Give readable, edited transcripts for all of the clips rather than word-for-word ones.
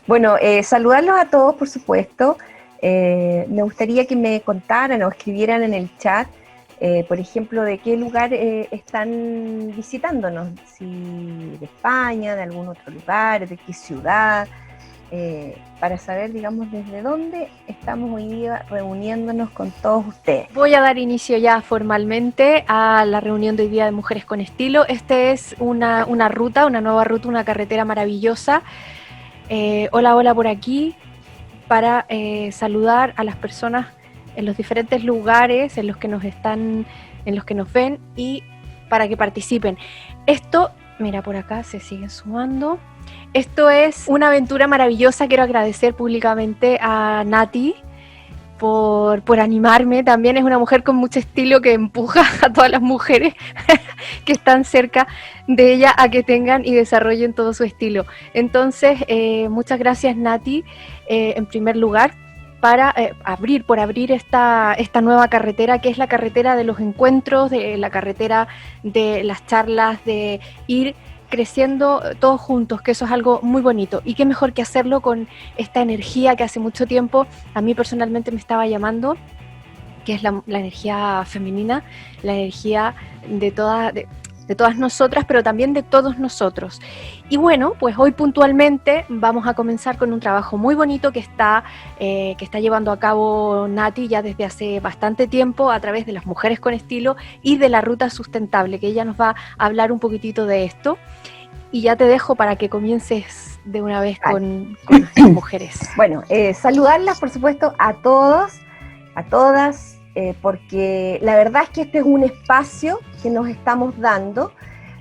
Bueno, saludarlos a todos, por supuesto. Me gustaría que me contaran o escribieran en el chat, por ejemplo, de qué lugar están visitándonos, si de España, de algún otro lugar, de qué ciudad, para saber, digamos, desde dónde estamos hoy día reuniéndonos con todos ustedes. Voy a dar inicio ya formalmente a la reunión de hoy día de Mujeres con Estilo. Esta es una nueva ruta, una carretera maravillosa. Hola por aquí, para saludar a las personas en los diferentes lugares en los que nos ven y para que participen. Esto, mira, por acá se siguen sumando. Esto es una aventura maravillosa. Quiero agradecer públicamente a Nati por animarme. También es una mujer con mucho estilo que empuja a todas las mujeres que están cerca de ella a que tengan y desarrollen todo su estilo. Entonces, muchas gracias, Nati, en primer lugar, para abrir esta nueva carretera, que es la carretera de los encuentros, de la carretera de las charlas, de ir creciendo todos juntos, que eso es algo muy bonito. Y qué mejor que hacerlo con esta energía que hace mucho tiempo a mí personalmente me estaba llamando, que es la energía femenina, la energía de todas nosotras, pero también de todos nosotros. Y bueno, pues hoy puntualmente vamos a comenzar con un trabajo muy bonito que está llevando a cabo Nati ya desde hace bastante tiempo a través de las Mujeres con Estilo y de la Ruta Sustentable, que ella nos va a hablar un poquitito de esto. Y ya te dejo para que comiences de una vez con las mujeres. Bueno, saludarlas, por supuesto, a todos, a todas, porque la verdad es que este es un espacio que nos estamos dando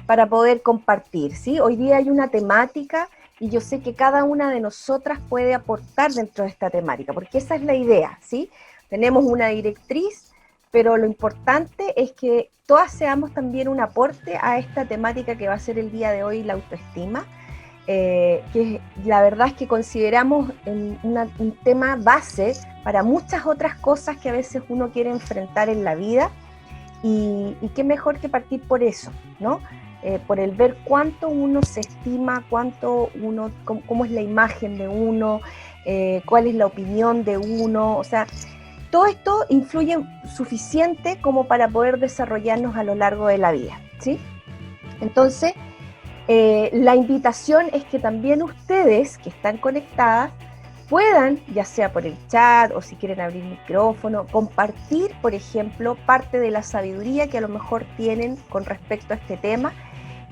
para poder compartir, ¿sí? Hoy día hay una temática y yo sé que cada una de nosotras puede aportar dentro de esta temática, porque esa es la idea, ¿sí? Tenemos una directriz, pero lo importante es que todas seamos también un aporte a esta temática que va a ser el día de hoy, la autoestima, que la verdad es que consideramos un tema base para muchas otras cosas que a veces uno quiere enfrentar en la vida, y qué mejor que partir por eso, ¿no? Por el ver cuánto uno se estima, cómo es la imagen de uno, cuál es la opinión de uno, o sea, todo esto influye suficiente como para poder desarrollarnos a lo largo de la vida, ¿sí? Entonces, la invitación es que también ustedes que están conectadas puedan, ya sea por el chat o si quieren abrir micrófono, compartir, por ejemplo, parte de la sabiduría que a lo mejor tienen con respecto a este tema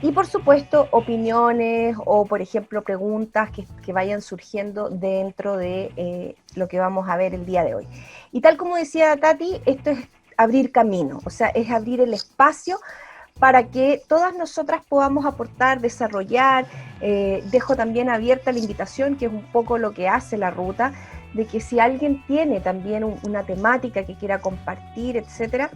y, por supuesto, opiniones o, por ejemplo, preguntas que vayan surgiendo dentro de lo que vamos a ver el día de hoy. Y tal como decía Tati, esto es abrir camino, o sea, es abrir el espacio para que todas nosotras podamos aportar, desarrollar. Dejo también abierta la invitación, que es un poco lo que hace la ruta, de que si alguien tiene también una temática que quiera compartir, etcétera,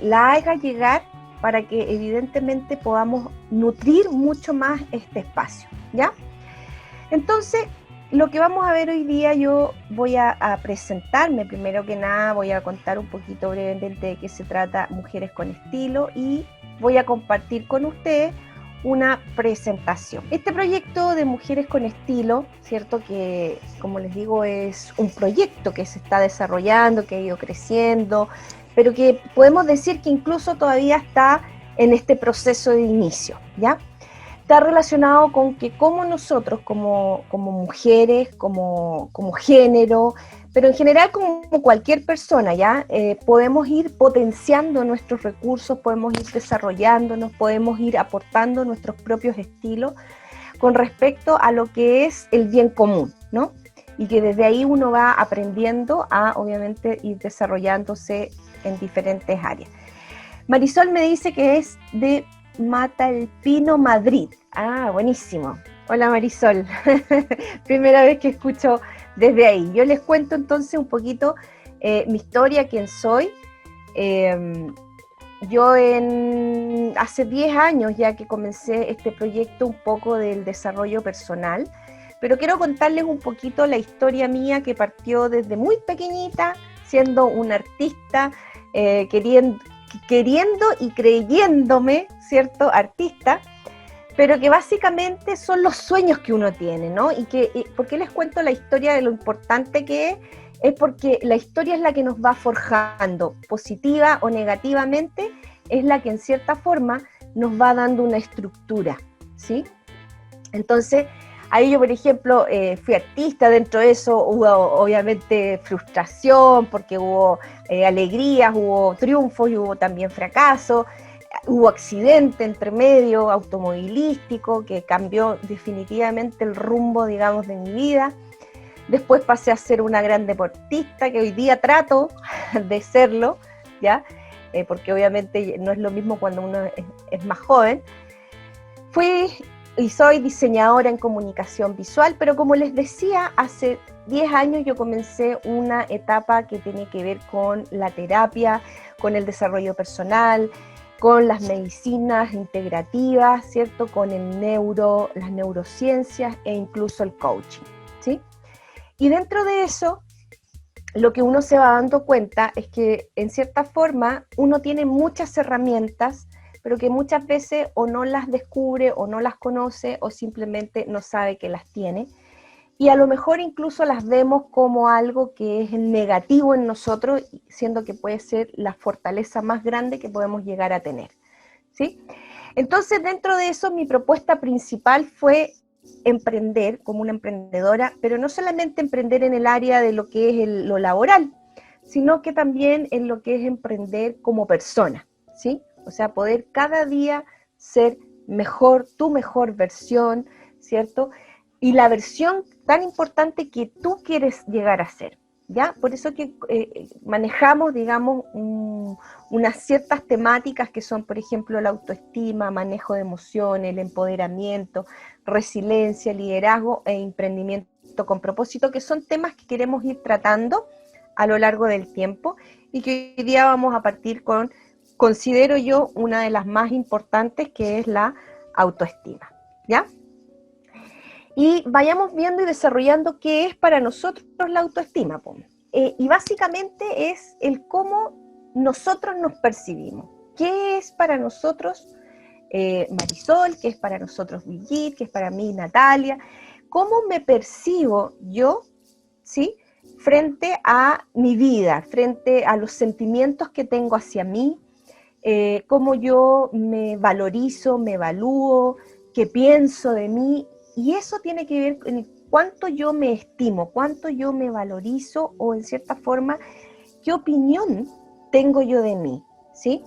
la haga llegar para que evidentemente podamos nutrir mucho más este espacio, ¿ya? Entonces, lo que vamos a ver hoy día, yo voy a presentarme, primero que nada voy a contar un poquito brevemente de qué se trata Mujeres con Estilo y voy a compartir con ustedes una presentación. Este proyecto de Mujeres con Estilo, ¿cierto? Que, como les digo, es un proyecto que se está desarrollando, que ha ido creciendo, pero que podemos decir que incluso todavía está en este proceso de inicio, ¿ya? Está relacionado con que como nosotros, como mujeres, como género, pero en general como cualquier persona, ¿ya? Podemos ir potenciando nuestros recursos, podemos ir desarrollándonos, podemos ir aportando nuestros propios estilos con respecto a lo que es el bien común, ¿no? Y que desde ahí uno va aprendiendo a, obviamente, ir desarrollándose en diferentes áreas. Marisol me dice que es de Matalpino, Madrid. Ah, buenísimo. Hola Marisol, primera vez que escucho desde ahí. Yo les cuento entonces un poquito mi historia, quién soy. Yo hace 10 años ya que comencé este proyecto un poco del desarrollo personal, pero quiero contarles un poquito la historia mía que partió desde muy pequeñita, siendo una artista, queriendo y creyéndome, ¿cierto?, artista. pero que básicamente son los sueños que uno tiene, ¿no? ¿Por qué les cuento la historia de lo importante que es? Es porque la historia es la que nos va forjando, positiva o negativamente, es la que en cierta forma nos va dando una estructura, ¿sí? Entonces, ahí yo, por ejemplo, fui artista, dentro de eso hubo obviamente frustración, porque hubo alegrías, hubo triunfos y hubo también fracasos, hubo accidente entre medio automovilístico que cambió definitivamente el rumbo, digamos, de mi vida. Después pasé a ser una gran deportista, que hoy día trato de serlo, ¿ya? Porque obviamente no es lo mismo cuando uno es más joven. Fui y soy diseñadora en comunicación visual, pero como les decía, hace 10 años yo comencé una etapa que tiene que ver con la terapia, con el desarrollo personal, con las medicinas integrativas, ¿cierto? Con las neurociencias e incluso el coaching, ¿sí? Y dentro de eso, lo que uno se va dando cuenta es que en cierta forma uno tiene muchas herramientas, pero que muchas veces o no las descubre o no las conoce o simplemente no sabe que las tiene. Y a lo mejor incluso las vemos como algo que es negativo en nosotros, siendo que puede ser la fortaleza más grande que podemos llegar a tener, ¿sí? Entonces, dentro de eso, mi propuesta principal fue emprender como una emprendedora, pero no solamente emprender en el área de lo que es lo laboral, sino que también en lo que es emprender como persona, ¿sí? O sea, poder cada día ser mejor, tu mejor versión, ¿cierto? Y la versión tan importante que tú quieres llegar a ser, ¿ya? Por eso que manejamos, digamos, unas ciertas temáticas que son, por ejemplo, la autoestima, manejo de emociones, el empoderamiento, resiliencia, liderazgo e emprendimiento con propósito, que son temas que queremos ir tratando a lo largo del tiempo y que hoy día vamos a partir con, considero yo, una de las más importantes, que es la autoestima, ¿ya? Y vayamos viendo y desarrollando qué es para nosotros la autoestima. Y básicamente es el cómo nosotros nos percibimos. ¿Qué es para nosotros Marisol? ¿Qué es para nosotros Brigitte? ¿Qué es para mí Natalia? ¿Cómo me percibo yo, ¿sí?, frente a mi vida, frente a los sentimientos que tengo hacia mí? Cómo yo me valorizo, me evalúo, qué pienso de mí. Y eso tiene que ver con cuánto yo me estimo, cuánto yo me valorizo, o en cierta forma, qué opinión tengo yo de mí, ¿sí?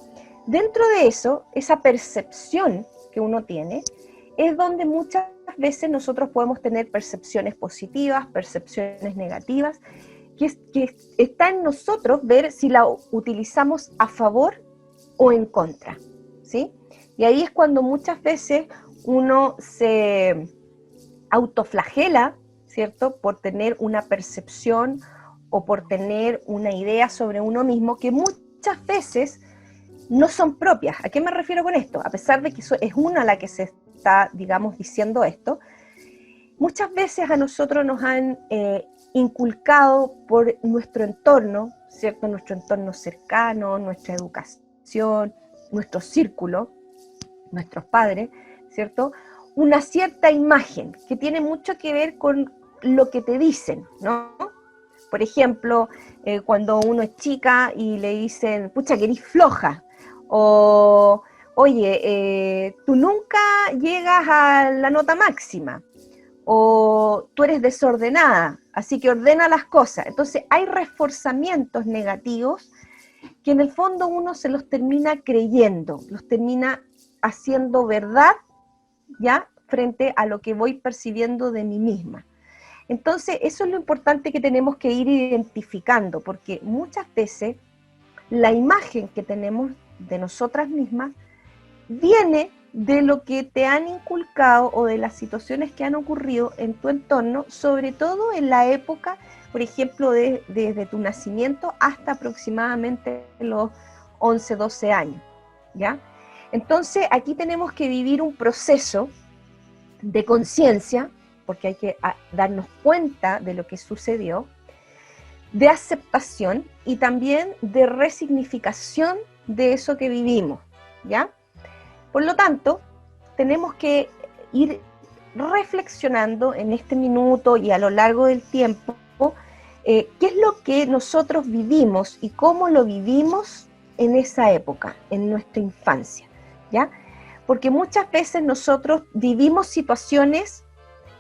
Dentro de eso, esa percepción que uno tiene, es donde muchas veces nosotros podemos tener percepciones positivas, percepciones negativas, que está en nosotros ver si la utilizamos a favor o en contra, ¿sí? Y ahí es cuando muchas veces uno se autoflagela, ¿cierto?, por tener una percepción o por tener una idea sobre uno mismo que muchas veces no son propias. ¿A qué me refiero con esto? A pesar de que es una la que se está, digamos, diciendo esto, muchas veces a nosotros nos han inculcado por nuestro entorno, ¿cierto?, nuestro entorno cercano, nuestra educación, nuestro círculo, nuestros padres, ¿cierto?, una cierta imagen que tiene mucho que ver con lo que te dicen, ¿no? Por ejemplo, cuando uno es chica y le dicen, pucha, que eres floja, o oye, tú nunca llegas a la nota máxima, o tú eres desordenada, así que ordena las cosas. Entonces hay reforzamientos negativos que en el fondo uno se los termina creyendo, los termina haciendo verdad, ¿ya?, frente a lo que voy percibiendo de mí misma. Entonces, eso es lo importante que tenemos que ir identificando, porque muchas veces la imagen que tenemos de nosotras mismas viene de lo que te han inculcado o de las situaciones que han ocurrido en tu entorno, sobre todo en la época, por ejemplo, desde tu nacimiento hasta aproximadamente los 11, 12 años, ¿ya? Entonces, aquí tenemos que vivir un proceso de conciencia, porque hay que darnos cuenta de lo que sucedió, de aceptación y también de resignificación de eso que vivimos, ¿ya? Por lo tanto, tenemos que ir reflexionando en este minuto y a lo largo del tiempo, qué es lo que nosotros vivimos y cómo lo vivimos en esa época, en nuestra infancia, ¿ya? Porque muchas veces nosotros vivimos situaciones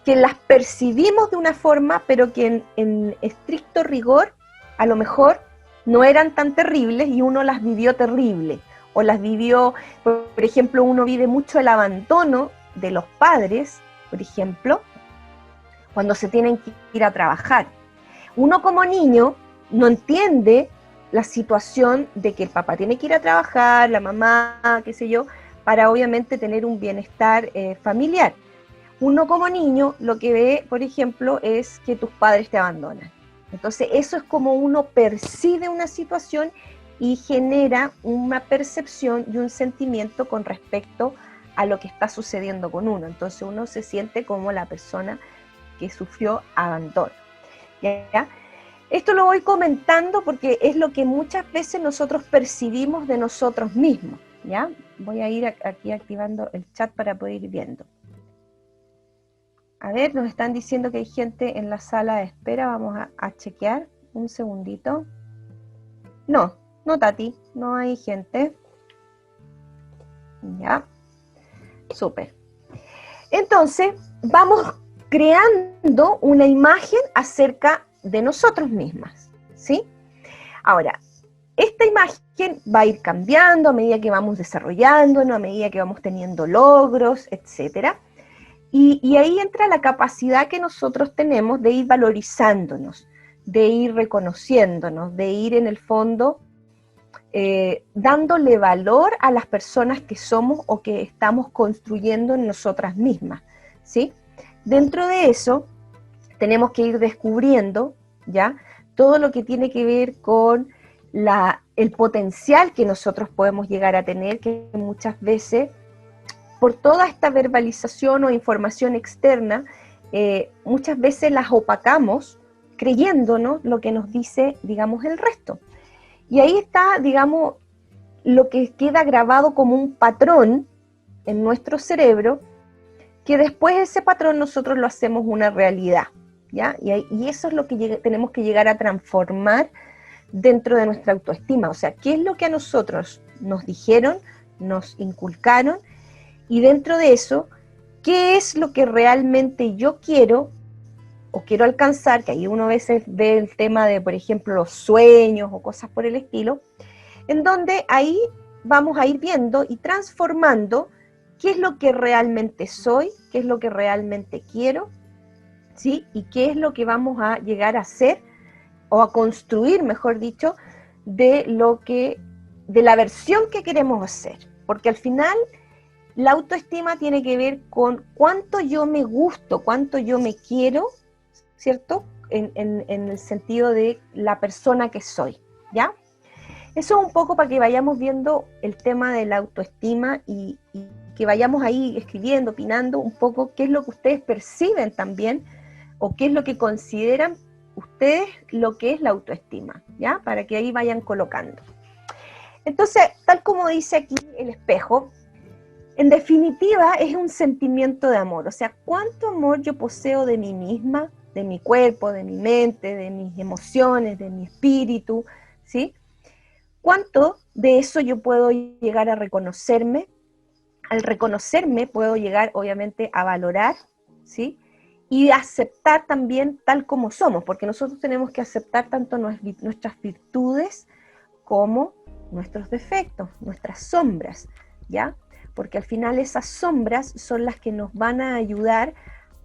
que las percibimos de una forma, pero que en estricto rigor, a lo mejor no eran tan terribles y uno las vivió terrible, o las vivió, por ejemplo, uno vive mucho el abandono de los padres, por ejemplo, cuando se tienen que ir a trabajar. Uno como niño no entiende la situación de que el papá tiene que ir a trabajar, la mamá, qué sé yo, para obviamente tener un bienestar familiar. Uno como niño lo que ve, por ejemplo, es que tus padres te abandonan. Entonces eso es como uno percibe una situación y genera una percepción y un sentimiento con respecto a lo que está sucediendo con uno. Entonces uno se siente como la persona que sufrió abandono. ¿Ya? Esto lo voy comentando porque es lo que muchas veces nosotros percibimos de nosotros mismos, ¿ya? Voy a ir aquí activando el chat para poder ir viendo. A ver, nos están diciendo que hay gente en la sala de espera, vamos a chequear, un segundito. No, Tati, no hay gente. Ya, súper. Entonces, vamos creando una imagen acerca de nosotros mismas, ¿sí? Ahora, esta imagen va a ir cambiando a medida que vamos desarrollándonos, a medida que vamos teniendo logros, etcétera. Y ahí entra la capacidad que nosotros tenemos de ir valorizándonos, de ir reconociéndonos, de ir en el fondo dándole valor a las personas que somos o que estamos construyendo en nosotras mismas, ¿sí? Dentro de eso tenemos que ir descubriendo, ¿ya?, todo lo que tiene que ver con el potencial que nosotros podemos llegar a tener, que muchas veces, por toda esta verbalización o información externa, muchas veces las opacamos creyéndonos lo que nos dice, digamos, el resto. Y ahí está, digamos, lo que queda grabado como un patrón en nuestro cerebro, que después ese patrón nosotros lo hacemos una realidad, ¿ya? Y eso es lo que tenemos que llegar a transformar dentro de nuestra autoestima. O sea, ¿qué es lo que a nosotros nos dijeron, nos inculcaron? Y dentro de eso, ¿qué es lo que realmente yo quiero o quiero alcanzar? Que ahí uno a veces ve el tema de, por ejemplo, los sueños o cosas por el estilo, en donde ahí vamos a ir viendo y transformando qué es lo que realmente soy, qué es lo que realmente quiero, ¿sí? Y qué es lo que vamos a llegar a hacer, o a construir, mejor dicho, de la versión que queremos hacer. Porque al final la autoestima tiene que ver con cuánto yo me gusto, cuánto yo me quiero, ¿cierto? En el sentido de la persona que soy, ¿ya? Eso es un poco para que vayamos viendo el tema de la autoestima y que vayamos ahí escribiendo, opinando un poco qué es lo que ustedes perciben también, o qué es lo que consideran ustedes lo que es la autoestima, ¿ya? Para que ahí vayan colocando. Entonces, tal como dice aquí el espejo, en definitiva es un sentimiento de amor. O sea, ¿cuánto amor yo poseo de mí misma, de mi cuerpo, de mi mente, de mis emociones, de mi espíritu, ¿sí? ¿Cuánto de eso yo puedo llegar a reconocerme? Al reconocerme puedo llegar, obviamente, a valorar, ¿sí? Y aceptar también tal como somos, porque nosotros tenemos que aceptar tanto nuestras virtudes como nuestros defectos, nuestras sombras, ¿ya? Porque al final esas sombras son las que nos van a ayudar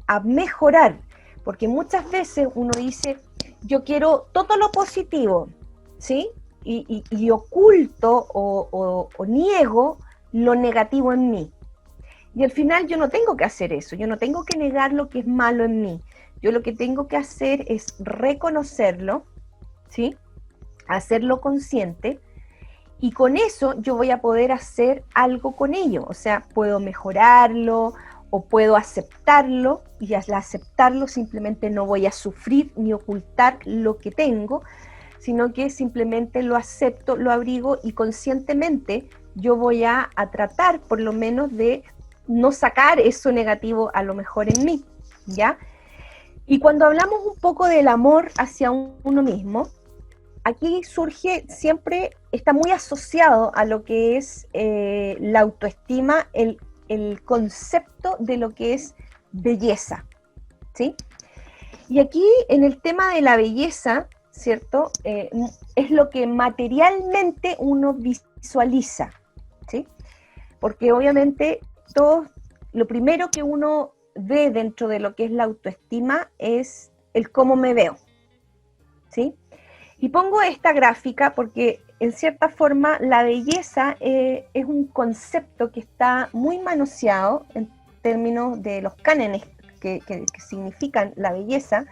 a mejorar, porque muchas veces uno dice, yo quiero todo lo positivo, ¿sí? Y oculto o niego lo negativo en mí. Y al final yo no tengo que hacer eso, yo no tengo que negar lo que es malo en mí. Yo lo que tengo que hacer es reconocerlo, ¿sí? Hacerlo consciente, y con eso yo voy a poder hacer algo con ello. O sea, puedo mejorarlo o puedo aceptarlo, y al aceptarlo simplemente no voy a sufrir ni ocultar lo que tengo, sino que simplemente lo acepto, lo abrigo, y conscientemente yo voy a tratar por lo menos de no sacar eso negativo a lo mejor en mí, ¿ya? Y cuando hablamos un poco del amor hacia uno mismo, aquí surge siempre, está muy asociado a lo que es la autoestima, el concepto de lo que es belleza, ¿sí? Y aquí en el tema de la belleza, ¿cierto? Es lo que materialmente uno visualiza, ¿sí? Porque obviamente lo primero que uno ve dentro de lo que es la autoestima es el cómo me veo, ¿sí? Y pongo esta gráfica porque en cierta forma la belleza es un concepto que está muy manoseado en términos de los cánones que significan la belleza,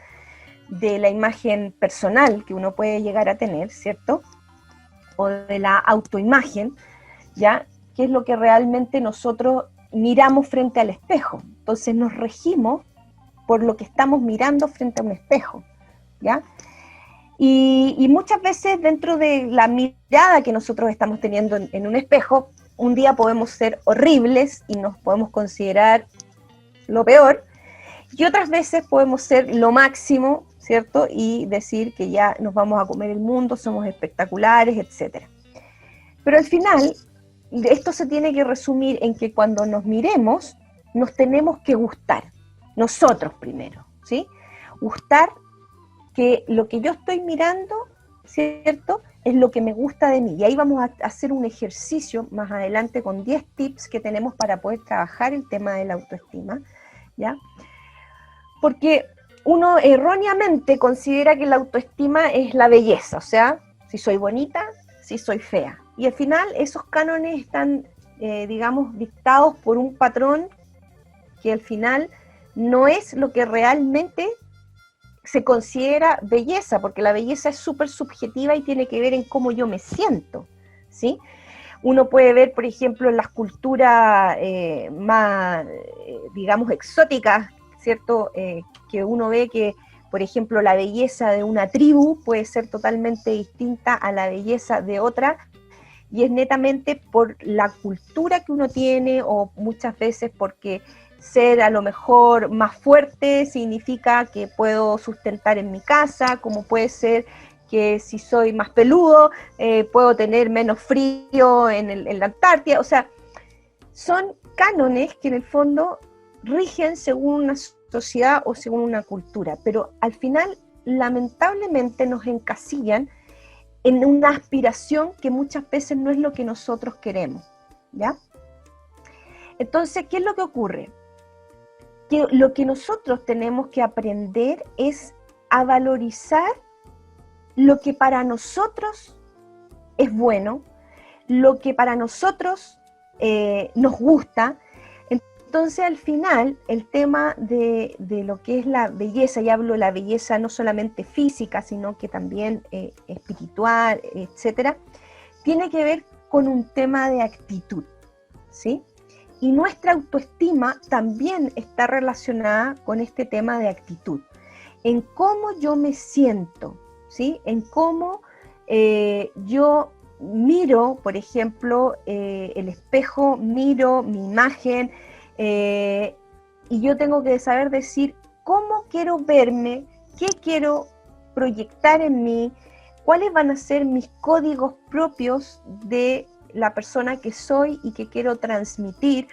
de la imagen personal que uno puede llegar a tener, ¿cierto? O de la autoimagen, ¿ya? Que es lo que realmente nosotros miramos frente al espejo. Entonces nos regimos por lo que estamos mirando frente a un espejo, ¿ya? Y muchas veces dentro de la mirada que nosotros estamos teniendo en un espejo, un día podemos ser horribles y nos podemos considerar lo peor, y otras veces podemos ser lo máximo, ¿cierto? Y decir que ya nos vamos a comer el mundo, somos espectaculares, etc. Pero al final, esto se tiene que resumir en que cuando nos miremos, nos tenemos que gustar, nosotros primero, ¿sí? Gustar que lo que yo estoy mirando, ¿cierto? Es lo que me gusta de mí. Y ahí vamos a hacer un ejercicio más adelante con 10 tips que tenemos para poder trabajar el tema de la autoestima, ¿ya? Porque uno erróneamente considera que la autoestima es la belleza, o sea, si soy bonita, si soy fea. Y al final esos cánones están, digamos, dictados por un patrón que al final no es lo que realmente se considera belleza, porque la belleza es súper subjetiva y tiene que ver en cómo yo me siento, ¿sí? Uno puede ver, por ejemplo, en las culturas más, digamos, exóticas, ¿cierto? Que uno ve que, por ejemplo, la belleza de una tribu puede ser totalmente distinta a la belleza de otra, y es netamente por la cultura que uno tiene, o muchas veces porque ser a lo mejor más fuerte significa que puedo sustentar en mi casa, como puede ser que si soy más peludo, puedo tener menos frío en la Antártida. O sea, son cánones que en el fondo rigen según una sociedad o según una cultura, pero al final lamentablemente nos encasillan en una aspiración que muchas veces no es lo que nosotros queremos, ¿ya? Entonces, ¿qué es lo que ocurre? Que lo que nosotros tenemos que aprender es a valorizar lo que para nosotros es bueno, lo que para nosotros nos gusta. Entonces, al final, el tema de lo que es la belleza, y hablo de la belleza no solamente física, sino que también espiritual, etcétera, tiene que ver con un tema de actitud, ¿sí? Y nuestra autoestima también está relacionada con este tema de actitud, en cómo yo me siento, ¿sí? En cómo yo miro, por ejemplo, el espejo, miro mi imagen, y yo tengo que saber decir cómo quiero verme, qué quiero proyectar en mí, cuáles van a ser mis códigos propios de la persona que soy y que quiero transmitir,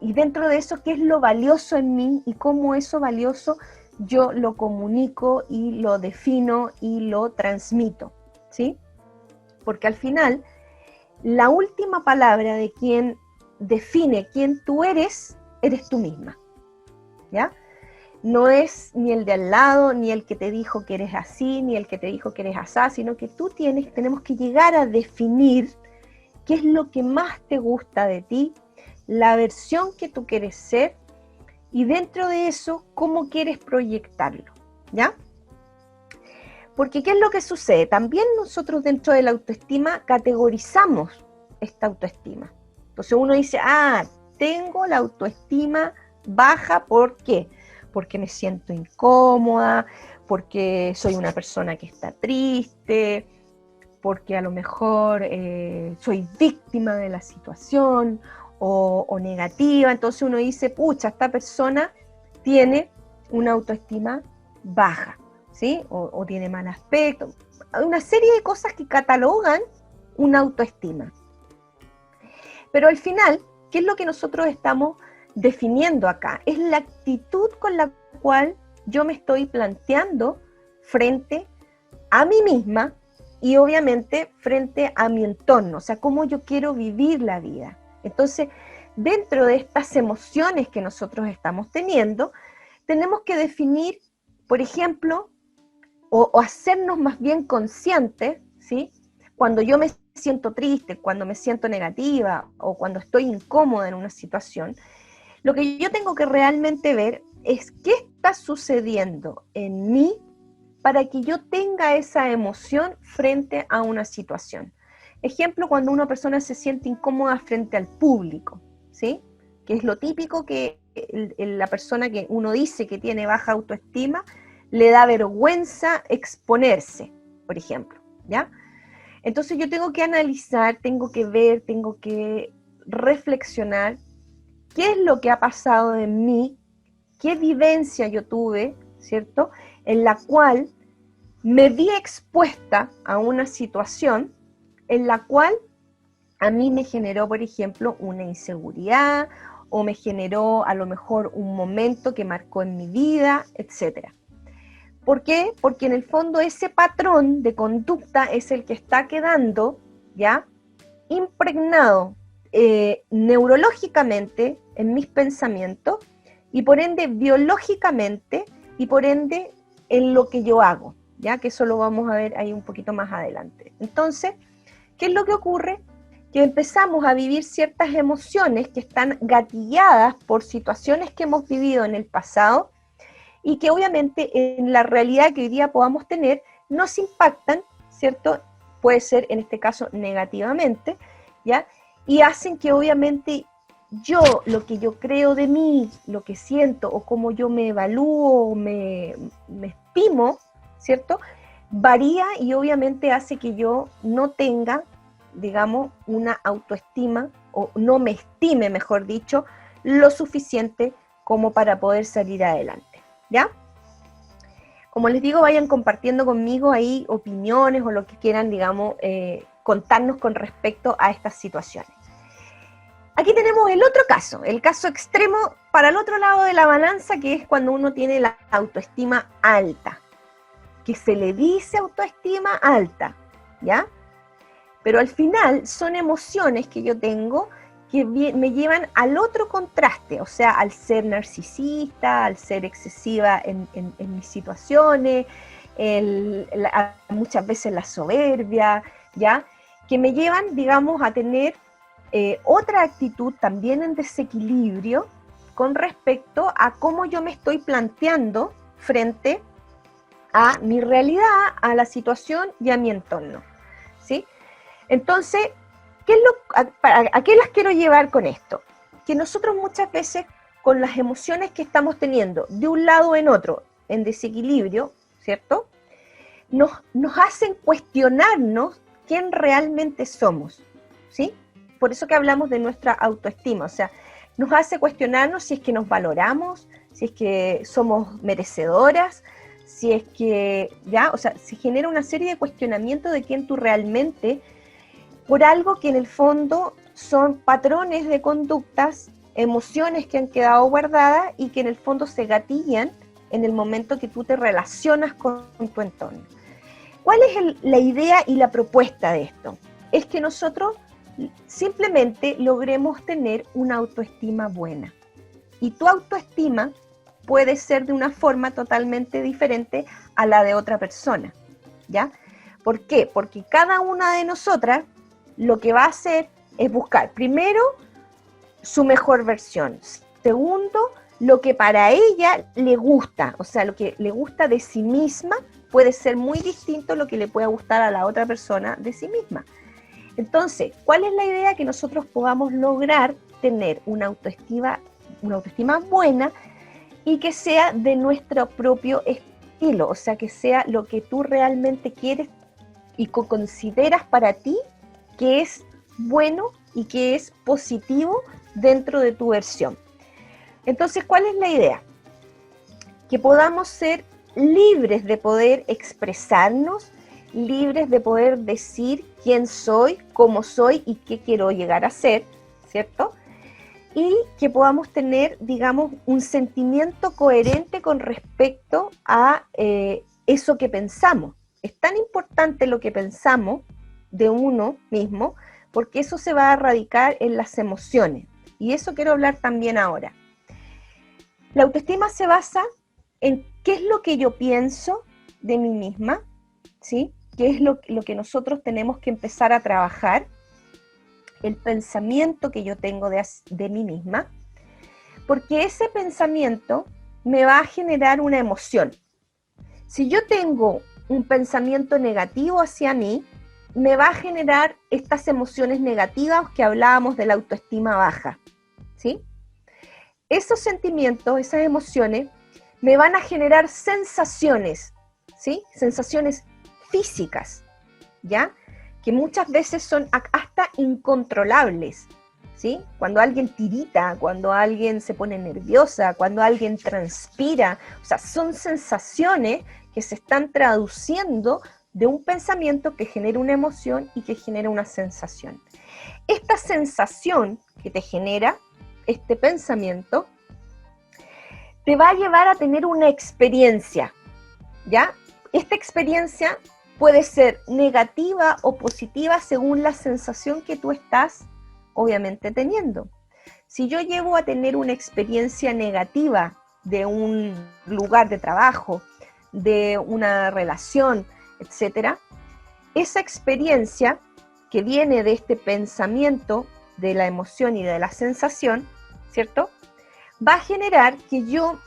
y dentro de eso qué es lo valioso en mí y cómo eso valioso yo lo comunico y lo defino y lo transmito, ¿sí? Porque al final la última palabra de quien define quién tú eres tú misma, ¿ya? No es ni el de al lado, ni el que te dijo que eres así, ni el que te dijo que eres asá, sino que tenemos que llegar a definir qué es lo que más te gusta de ti, la versión que tú quieres ser, y dentro de eso, cómo quieres proyectarlo, ¿ya? Porque ¿qué es lo que sucede? También nosotros dentro de la autoestima categorizamos esta autoestima. Entonces uno dice, tengo la autoestima baja, ¿por qué? Porque me siento incómoda, porque soy una persona que está triste, porque a lo mejor soy víctima de la situación, o negativa, entonces uno dice, pucha, esta persona tiene una autoestima baja, ¿sí? O tiene mal aspecto. Hay una serie de cosas que catalogan una autoestima. Pero al final, ¿qué es lo que nosotros estamos definiendo acá? Es la actitud con la cual yo me estoy planteando frente a mí misma y obviamente frente a mi entorno, o sea, cómo yo quiero vivir la vida. Entonces, dentro de estas emociones que nosotros estamos teniendo, tenemos que definir, por ejemplo, o hacernos más bien conscientes, ¿sí? Cuando yo me siento triste, cuando me siento negativa o cuando estoy incómoda en una situación, lo que yo tengo que realmente ver es qué está sucediendo en mí para que yo tenga esa emoción frente a una situación. Ejemplo, cuando una persona se siente incómoda frente al público, ¿sí? Que es lo típico que la persona que uno dice que tiene baja autoestima, le da vergüenza exponerse, por ejemplo, ¿ya? Entonces yo tengo que analizar, tengo que ver, tengo que reflexionar qué es lo que ha pasado en mí, qué vivencia yo tuve, ¿cierto? En la cual me vi expuesta a una situación en la cual a mí me generó, por ejemplo, una inseguridad o me generó a lo mejor un momento que marcó en mi vida, etc. ¿Por qué? Porque en el fondo ese patrón de conducta es el que está quedando, ¿ya?, impregnado neurológicamente en mis pensamientos y por ende biológicamente y por ende en lo que yo hago, ya que eso lo vamos a ver ahí un poquito más adelante. Entonces, ¿qué es lo que ocurre? Que empezamos a vivir ciertas emociones que están gatilladas por situaciones que hemos vivido en el pasado y que obviamente en la realidad que hoy día podamos tener nos impactan, ¿cierto? Puede ser en este caso negativamente, ¿ya? Y hacen que obviamente yo, lo que yo creo de mí, lo que siento o cómo yo me evalúo, me estimo, ¿cierto? Varía y obviamente hace que yo no tenga, digamos, una autoestima o no me estime, mejor dicho, lo suficiente como para poder salir adelante, ¿ya? Como les digo, vayan compartiendo conmigo ahí opiniones o lo que quieran, digamos, contarnos con respecto a estas situaciones. Aquí tenemos el otro caso, el caso extremo para el otro lado de la balanza, que es cuando uno tiene la autoestima alta, que se le dice autoestima alta, ¿ya? Pero al final son emociones que yo tengo que me llevan al otro contraste, o sea, al ser narcisista, al ser excesiva en mis situaciones, muchas veces la soberbia, ¿ya? Que me llevan, digamos, a tener otra actitud también en desequilibrio con respecto a cómo yo me estoy planteando frente a mi realidad, a la situación y a mi entorno, ¿sí? Entonces, ¿a qué las quiero llevar con esto? Que nosotros muchas veces con las emociones que estamos teniendo de un lado en otro, en desequilibrio, ¿cierto? Nos hacen cuestionarnos quién realmente somos, ¿sí? Por eso que hablamos de nuestra autoestima, o sea, nos hace cuestionarnos si es que nos valoramos, si es que somos merecedoras, si es que, ya, o sea, se genera una serie de cuestionamientos de quién tú realmente, por algo que en el fondo son patrones de conductas, emociones que han quedado guardadas y que en el fondo se gatillan en el momento que tú te relacionas con tu entorno. ¿Cuál es la idea y la propuesta de esto? Es que nosotros simplemente logremos tener una autoestima buena. Y tu autoestima puede ser de una forma totalmente diferente a la de otra persona, ¿ya? ¿Por qué? Porque cada una de nosotras lo que va a hacer es buscar, primero, su mejor versión. Segundo, lo que para ella le gusta, o sea, lo que le gusta de sí misma puede ser muy distinto a lo que le pueda gustar a la otra persona de sí misma. Entonces, ¿cuál es la idea? Que nosotros podamos lograr tener una autoestima buena y que sea de nuestro propio estilo, o sea, que sea lo que tú realmente quieres y consideras para ti que es bueno y que es positivo dentro de tu versión. Entonces, ¿cuál es la idea? Que podamos ser libres de poder expresarnos, libres de poder decir quién soy, cómo soy y qué quiero llegar a ser, ¿cierto? Y que podamos tener, digamos, un sentimiento coherente con respecto a eso que pensamos. Es tan importante lo que pensamos de uno mismo, porque eso se va a radicar en las emociones. Y eso quiero hablar también ahora. La autoestima se basa en qué es lo que yo pienso de mí misma, ¿sí? Qué es lo que nosotros tenemos que empezar a trabajar, el pensamiento que yo tengo de mí misma, porque ese pensamiento me va a generar una emoción. Si yo tengo un pensamiento negativo hacia mí, me va a generar estas emociones negativas que hablábamos de la autoestima baja, ¿sí? Esos sentimientos, esas emociones, me van a generar sensaciones, ¿sí? Sensaciones físicas, ¿ya? Que muchas veces son hasta incontrolables, ¿sí? Cuando alguien tirita, cuando alguien se pone nerviosa, cuando alguien transpira, o sea, son sensaciones que se están traduciendo de un pensamiento que genera una emoción y que genera una sensación. Esta sensación que te genera este pensamiento te va a llevar a tener una experiencia, ¿ya? Esta experiencia puede ser negativa o positiva según la sensación que tú estás, obviamente, teniendo. Si yo llevo a tener una experiencia negativa de un lugar de trabajo, de una relación, etcétera, esa experiencia que viene de este pensamiento, de la emoción y de la sensación, ¿cierto?, va a generar que yo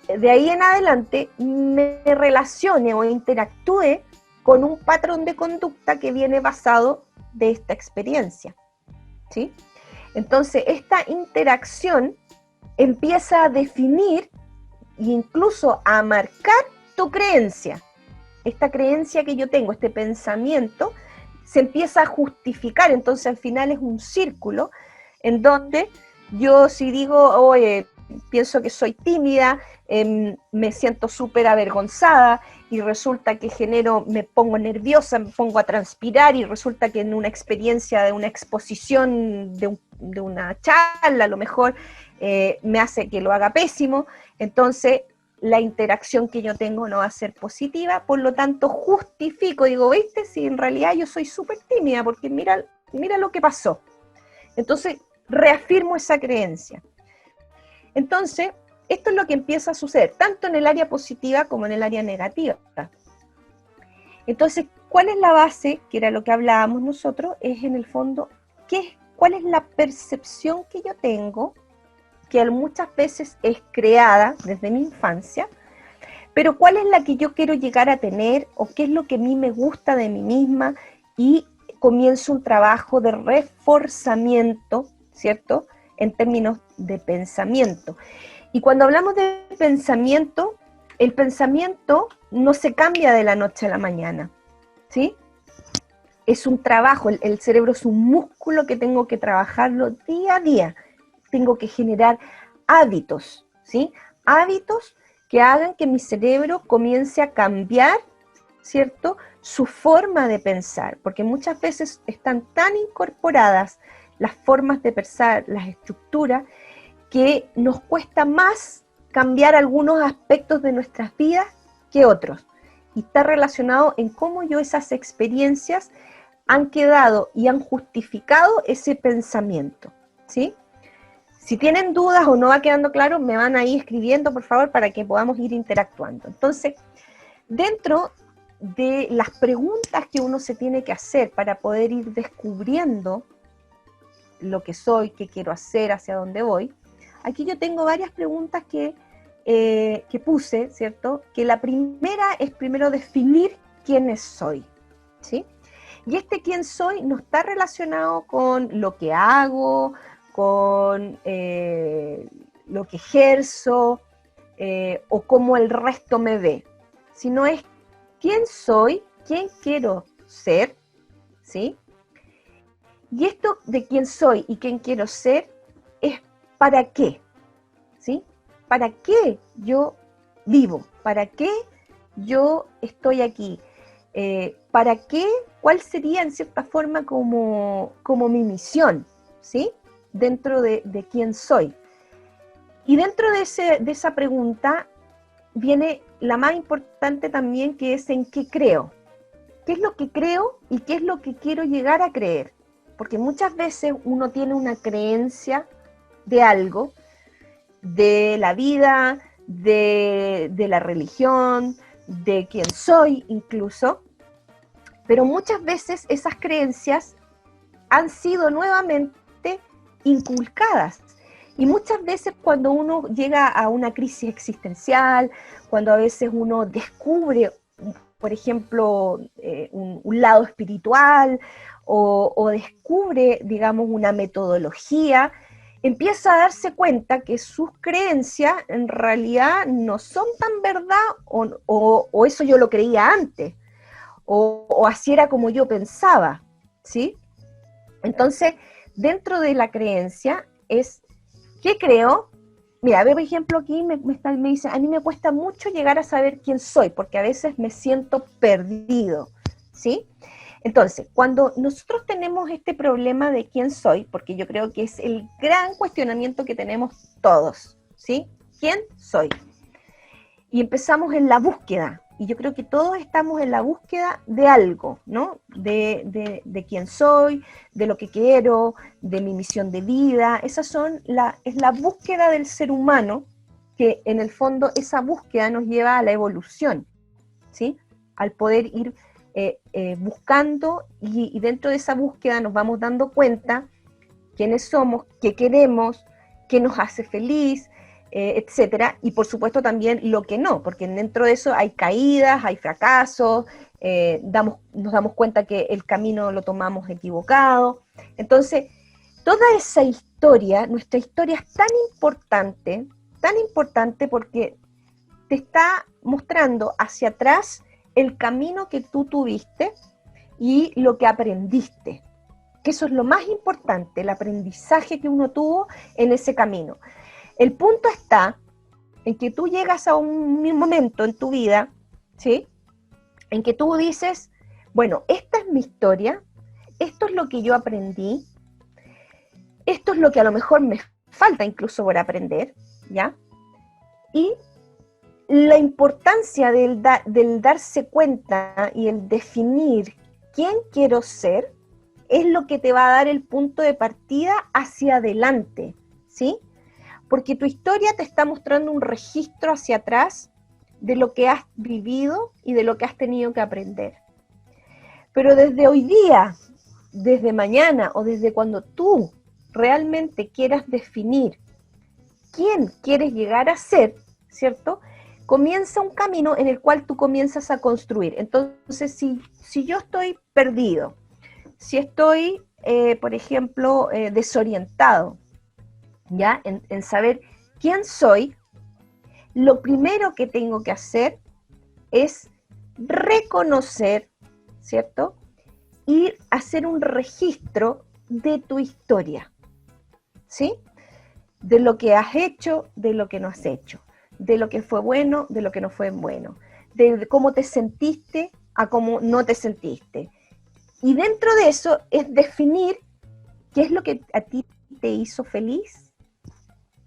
de ahí en adelante me relacione o interactúe con un patrón de conducta que viene basado de esta experiencia, ¿sí? Entonces, esta interacción empieza a definir e incluso a marcar tu creencia. Esta creencia que yo tengo, este pensamiento, se empieza a justificar. Entonces, al final es un círculo en donde yo si digo, oye, pienso que soy tímida, me siento súper avergonzada y resulta que me pongo nerviosa, me pongo a transpirar y resulta que en una experiencia de una exposición, de una charla, a lo mejor me hace que lo haga pésimo, entonces la interacción que yo tengo no va a ser positiva, por lo tanto justifico, digo, ¿viste? Si en realidad yo soy súper tímida, porque mira lo que pasó. Entonces reafirmo esa creencia. Entonces, esto es lo que empieza a suceder, tanto en el área positiva como en el área negativa. Entonces, ¿cuál es la base? Que era lo que hablábamos nosotros, es en el fondo, ¿cuál es la percepción que yo tengo, que muchas veces es creada desde mi infancia, pero cuál es la que yo quiero llegar a tener, o qué es lo que a mí me gusta de mí misma, y comienzo un trabajo de reforzamiento, ¿cierto?, en términos de pensamiento. Y cuando hablamos de pensamiento, el pensamiento no se cambia de la noche a la mañana, ¿sí? Es un trabajo, el cerebro es un músculo que tengo que trabajarlo día a día. Tengo que generar hábitos, ¿sí? Hábitos que hagan que mi cerebro comience a cambiar, ¿cierto?, su forma de pensar, porque muchas veces están tan incorporadas las formas de pensar, las estructuras, que nos cuesta más cambiar algunos aspectos de nuestras vidas que otros. Y está relacionado en cómo esas experiencias han quedado y han justificado ese pensamiento, ¿sí? Si tienen dudas o no va quedando claro, me van a ir escribiendo, por favor, para que podamos ir interactuando. Entonces, dentro de las preguntas que uno se tiene que hacer para poder ir descubriendo lo que soy, qué quiero hacer, hacia dónde voy, aquí yo tengo varias preguntas que puse, ¿cierto? Que la primera es primero definir quiénes soy, ¿sí? Y quién soy no está relacionado con lo que hago, con lo que ejerzo o cómo el resto me ve, sino es quién soy, quién quiero ser, ¿sí? Y esto de quién soy y quién quiero ser ¿para qué? ¿Sí? ¿Para qué yo vivo? ¿Para qué yo estoy aquí? ¿Para qué? ¿Cuál sería en cierta forma como mi misión? ¿Sí? Dentro de quién soy. Y dentro de esa pregunta viene la más importante también, que es en qué creo. ¿Qué es lo que creo y qué es lo que quiero llegar a creer? Porque muchas veces uno tiene una creencia de algo, de la vida, de la religión, de quién soy incluso, pero muchas veces esas creencias han sido nuevamente inculcadas. Y muchas veces cuando uno llega a una crisis existencial, cuando a veces uno descubre, por ejemplo, un lado espiritual o descubre, digamos, una metodología, empieza a darse cuenta que sus creencias en realidad no son tan verdad o eso yo lo creía antes, o así era como yo pensaba, ¿sí? Entonces, dentro de la creencia es, ¿qué creo? Mira, a ver, por ejemplo, aquí me dice, a mí me cuesta mucho llegar a saber quién soy, porque a veces me siento perdido, ¿sí? Entonces, cuando nosotros tenemos este problema de quién soy, porque yo creo que es el gran cuestionamiento que tenemos todos, ¿sí? ¿Quién soy? Y empezamos en la búsqueda, y yo creo que todos estamos en la búsqueda de algo, ¿no? De quién soy, de lo que quiero, de mi misión de vida. Es la búsqueda del ser humano, que en el fondo esa búsqueda nos lleva a la evolución, ¿sí? Al poder ir buscando y dentro de esa búsqueda nos vamos dando cuenta quiénes somos, qué queremos, qué nos hace feliz, etcétera, y por supuesto también lo que no, porque dentro de eso hay caídas, hay fracasos, nos damos cuenta que el camino lo tomamos equivocado. Entonces, toda esa historia, nuestra historia es tan importante porque te está mostrando hacia atrás el camino que tú tuviste y lo que aprendiste, que eso es lo más importante, el aprendizaje que uno tuvo en ese camino. El punto está en que tú llegas a un momento en tu vida, ¿sí? En que tú dices, bueno, esta es mi historia, esto es lo que yo aprendí, esto es lo que a lo mejor me falta incluso por aprender, ¿ya? Y la importancia del darse cuenta y el definir quién quiero ser es lo que te va a dar el punto de partida hacia adelante, ¿sí? Porque tu historia te está mostrando un registro hacia atrás de lo que has vivido y de lo que has tenido que aprender. Pero desde hoy día, desde mañana o desde cuando tú realmente quieras definir quién quieres llegar a ser, ¿cierto? Comienza un camino en el cual tú comienzas a construir. Entonces, si yo estoy perdido, si estoy, por ejemplo, desorientado, ¿ya? En saber quién soy, lo primero que tengo que hacer es reconocer, ¿cierto? Y hacer un registro de tu historia, ¿sí? De lo que has hecho, de lo que no has hecho, de lo que fue bueno, de lo que no fue bueno, de cómo te sentiste a cómo no te sentiste. Y dentro de eso es definir qué es lo que a ti te hizo feliz,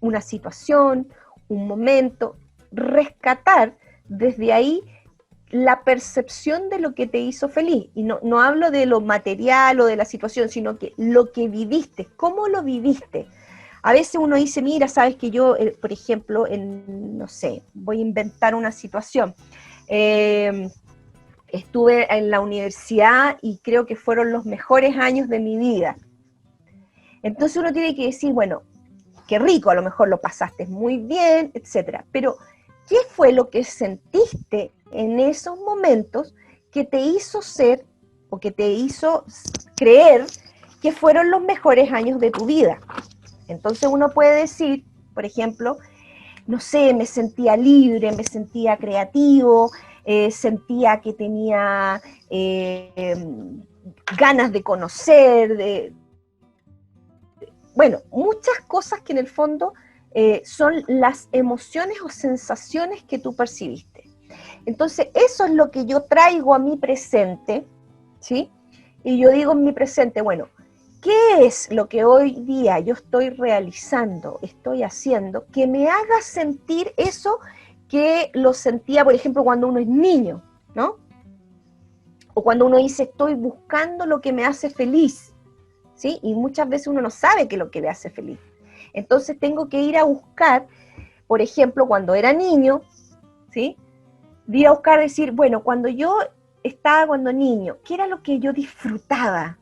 una situación, un momento, rescatar desde ahí la percepción de lo que te hizo feliz. Y no hablo de lo material o de la situación, sino que lo que viviste, cómo lo viviste. A veces uno dice, mira, sabes que yo, por ejemplo, no sé, voy a inventar una situación. Estuve en la universidad y creo que fueron los mejores años de mi vida. Entonces uno tiene que decir, bueno, qué rico, a lo mejor lo pasaste muy bien, etcétera. Pero, ¿qué fue lo que sentiste en esos momentos que te hizo ser o que te hizo creer que fueron los mejores años de tu vida? Entonces uno puede decir, por ejemplo, no sé, me sentía libre, me sentía creativo, sentía que tenía ganas de conocer, bueno, muchas cosas que en el fondo son las emociones o sensaciones que tú percibiste. Entonces, eso es lo que yo traigo a mi presente, ¿sí? Y yo digo en mi presente, bueno, ¿qué es lo que hoy día yo estoy realizando, estoy haciendo, que me haga sentir eso que lo sentía, por ejemplo, cuando uno es niño, ¿no? O cuando uno dice, estoy buscando lo que me hace feliz, ¿sí? Y muchas veces uno no sabe qué es lo que le hace feliz. Entonces tengo que ir a buscar, por ejemplo, cuando era niño, ¿sí? Ir a buscar, decir, bueno, cuando yo estaba cuando niño, ¿qué era lo que yo disfrutaba?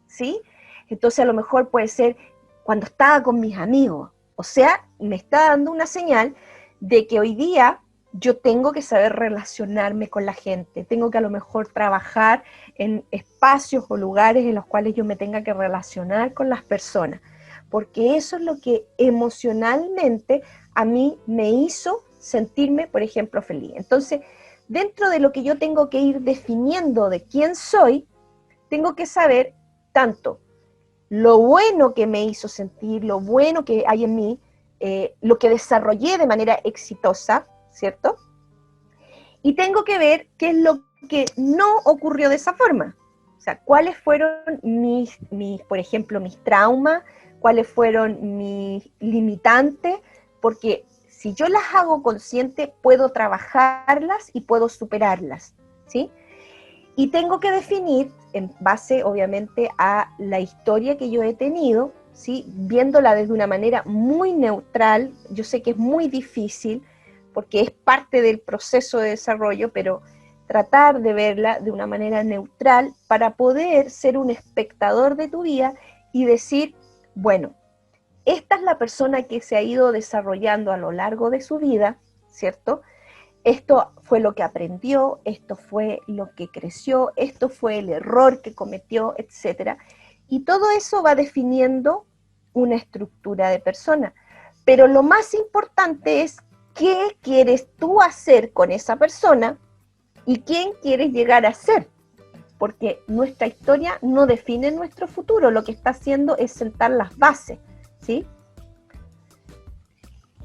¿Sí? Entonces a lo mejor puede ser cuando estaba con mis amigos. O sea, me está dando una señal de que hoy día yo tengo que saber relacionarme con la gente, tengo que a lo mejor trabajar en espacios o lugares en los cuales yo me tenga que relacionar con las personas, porque eso es lo que emocionalmente a mí me hizo sentirme, por ejemplo, feliz. Entonces, dentro de lo que yo tengo que ir definiendo de quién soy, tengo que saber tanto lo bueno que me hizo sentir, lo bueno que hay en mí, lo que desarrollé de manera exitosa, ¿cierto? Y tengo que ver qué es lo que no ocurrió de esa forma. O sea, cuáles fueron por ejemplo, mis traumas, cuáles fueron mis limitantes, porque si yo las hago consciente, puedo trabajarlas y puedo superarlas, ¿sí? Y tengo que definir, en base, obviamente, a la historia que yo he tenido, ¿sí? Viéndola desde una manera muy neutral. Yo sé que es muy difícil, porque es parte del proceso de desarrollo, pero tratar de verla de una manera neutral para poder ser un espectador de tu vida y decir, bueno, esta es la persona que se ha ido desarrollando a lo largo de su vida, ¿cierto? Esto fue lo que aprendió, esto fue lo que creció, esto fue el error que cometió, etc. Y todo eso va definiendo una estructura de persona. Pero lo más importante es qué quieres tú hacer con esa persona y quién quieres llegar a ser. Porque nuestra historia no define nuestro futuro, lo que está haciendo es sentar las bases, ¿sí?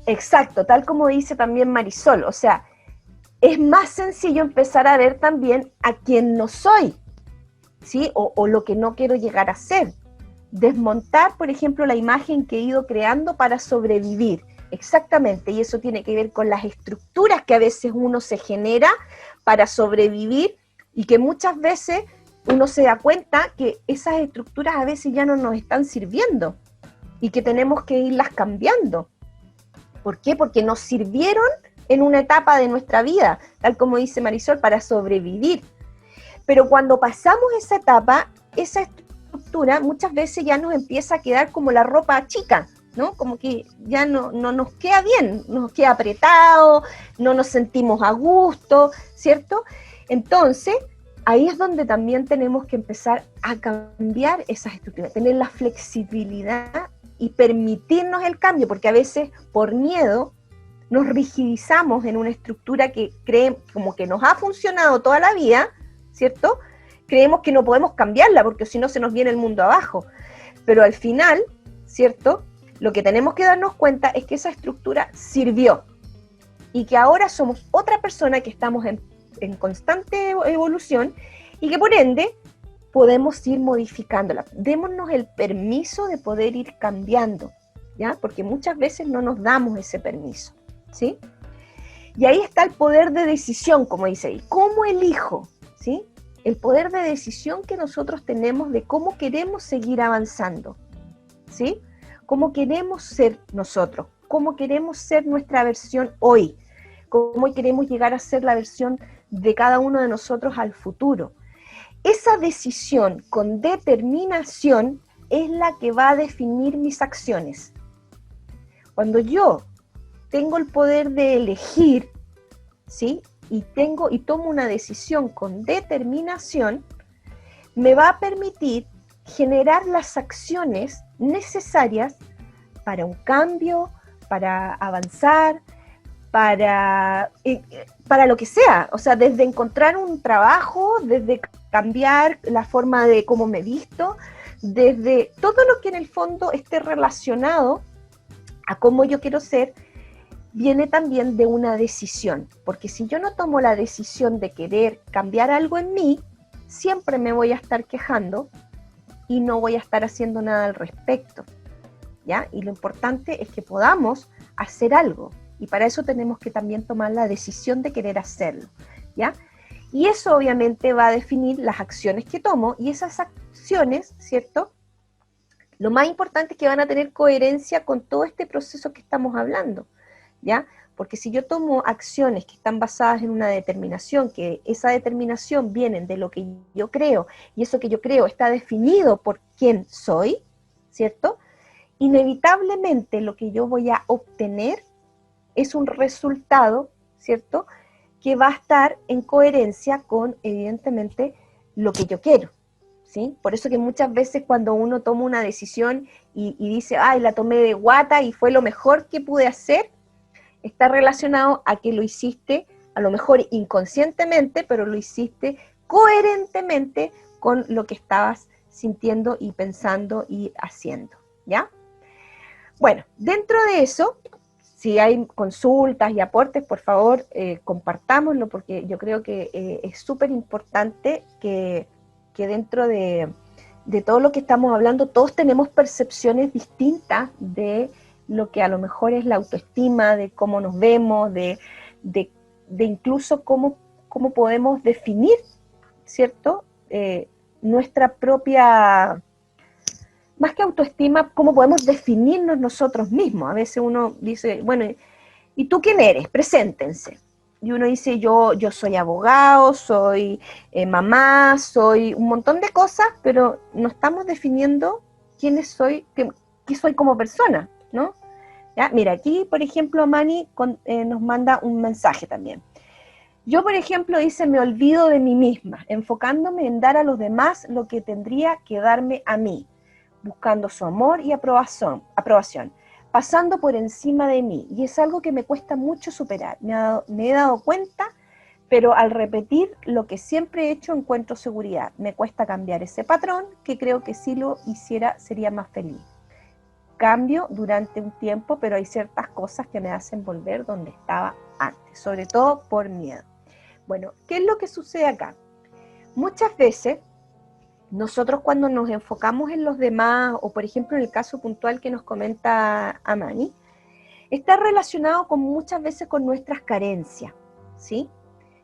Exacto, tal como dice también Marisol, o sea, es más sencillo empezar a ver también a quién no soy, ¿sí? O lo que no quiero llegar a ser. Desmontar, por ejemplo, la imagen que he ido creando para sobrevivir. Exactamente, y eso tiene que ver con las estructuras que a veces uno se genera para sobrevivir y que muchas veces uno se da cuenta que esas estructuras a veces ya no nos están sirviendo y que tenemos que irlas cambiando. ¿Por qué? Porque nos sirvieron en una etapa de nuestra vida, tal como dice Marisol, para sobrevivir. Pero cuando pasamos esa etapa, esa estructura muchas veces ya nos empieza a quedar como la ropa chica, ¿no? Como que ya no nos queda bien, nos queda apretado, no nos sentimos a gusto, ¿cierto? Entonces, ahí es donde también tenemos que empezar a cambiar esas estructuras, tener la flexibilidad y permitirnos el cambio, porque a veces por miedo nos rigidizamos en una estructura que creemos como que nos ha funcionado toda la vida, ¿cierto? Creemos que no podemos cambiarla porque si no se nos viene el mundo abajo. Pero al final, ¿cierto? Lo que tenemos que darnos cuenta es que esa estructura sirvió y que ahora somos otra persona que estamos en constante evolución y que por ende podemos ir modificándola. Démonos el permiso de poder ir cambiando, ¿ya? Porque muchas veces no nos damos ese permiso, ¿sí? Y ahí está el poder de decisión, como dice ahí. ¿Cómo elijo? ¿Sí? El poder de decisión que nosotros tenemos de cómo queremos seguir avanzando, ¿sí? Cómo queremos ser nosotros, cómo queremos ser nuestra versión hoy, cómo queremos llegar a ser la versión de cada uno de nosotros al futuro. Esa decisión con determinación es la que va a definir mis acciones. Cuando yo tengo el poder de elegir, ¿sí? Y tomo una decisión con determinación, me va a permitir generar las acciones necesarias para un cambio, para avanzar, para lo que sea. O sea, desde encontrar un trabajo, desde cambiar la forma de cómo me visto, desde todo lo que en el fondo esté relacionado a cómo yo quiero ser, viene también de una decisión, porque si yo no tomo la decisión de querer cambiar algo en mí, siempre me voy a estar quejando y no voy a estar haciendo nada al respecto, ¿ya? Y lo importante es que podamos hacer algo, y para eso tenemos que también tomar la decisión de querer hacerlo, ¿ya? Y eso obviamente va a definir las acciones que tomo, y esas acciones, ¿cierto?, lo más importante es que van a tener coherencia con todo este proceso que estamos hablando, ¿ya? Porque si yo tomo acciones que están basadas en una determinación, que esa determinación viene de lo que yo creo, y eso que yo creo está definido por quién soy, ¿cierto? Inevitablemente lo que yo voy a obtener es un resultado, ¿cierto?, que va a estar en coherencia con, evidentemente, lo que yo quiero, ¿sí? Por eso que muchas veces cuando uno toma una decisión y dice, ay, la tomé de guata y fue lo mejor que pude hacer, está relacionado a que lo hiciste, a lo mejor inconscientemente, pero lo hiciste coherentemente con lo que estabas sintiendo y pensando y haciendo, ¿ya? Bueno, dentro de eso, si hay consultas y aportes, por favor, compartámoslo, porque yo creo que es súper importante que dentro de todo lo que estamos hablando, todos tenemos percepciones distintas de lo que a lo mejor es la autoestima, de cómo nos vemos, de incluso cómo podemos definir, ¿cierto?, nuestra propia, más que autoestima, cómo podemos definirnos nosotros mismos. A veces uno dice, bueno, ¿y tú quién eres? Preséntense. Y uno dice, yo soy abogado, soy mamá, soy un montón de cosas, pero no estamos definiendo quiénes soy, qué soy como persona, ¿no? ¿Ya? Mira, aquí, por ejemplo, Mani nos manda un mensaje también. Yo, por ejemplo, dice, me olvido de mí misma, enfocándome en dar a los demás lo que tendría que darme a mí, buscando su amor y aprobación, pasando por encima de mí, y es algo que me cuesta mucho superar. Me he dado cuenta, pero al repetir lo que siempre he hecho encuentro seguridad. Me cuesta cambiar ese patrón, que creo que si lo hiciera sería más feliz. Cambio durante un tiempo, pero hay ciertas cosas que me hacen volver donde estaba antes, sobre todo por miedo. Bueno, ¿qué es lo que sucede acá? Muchas veces nosotros cuando nos enfocamos en los demás, o por ejemplo en el caso puntual que nos comenta Amani, está relacionado con muchas veces con nuestras carencias, ¿sí?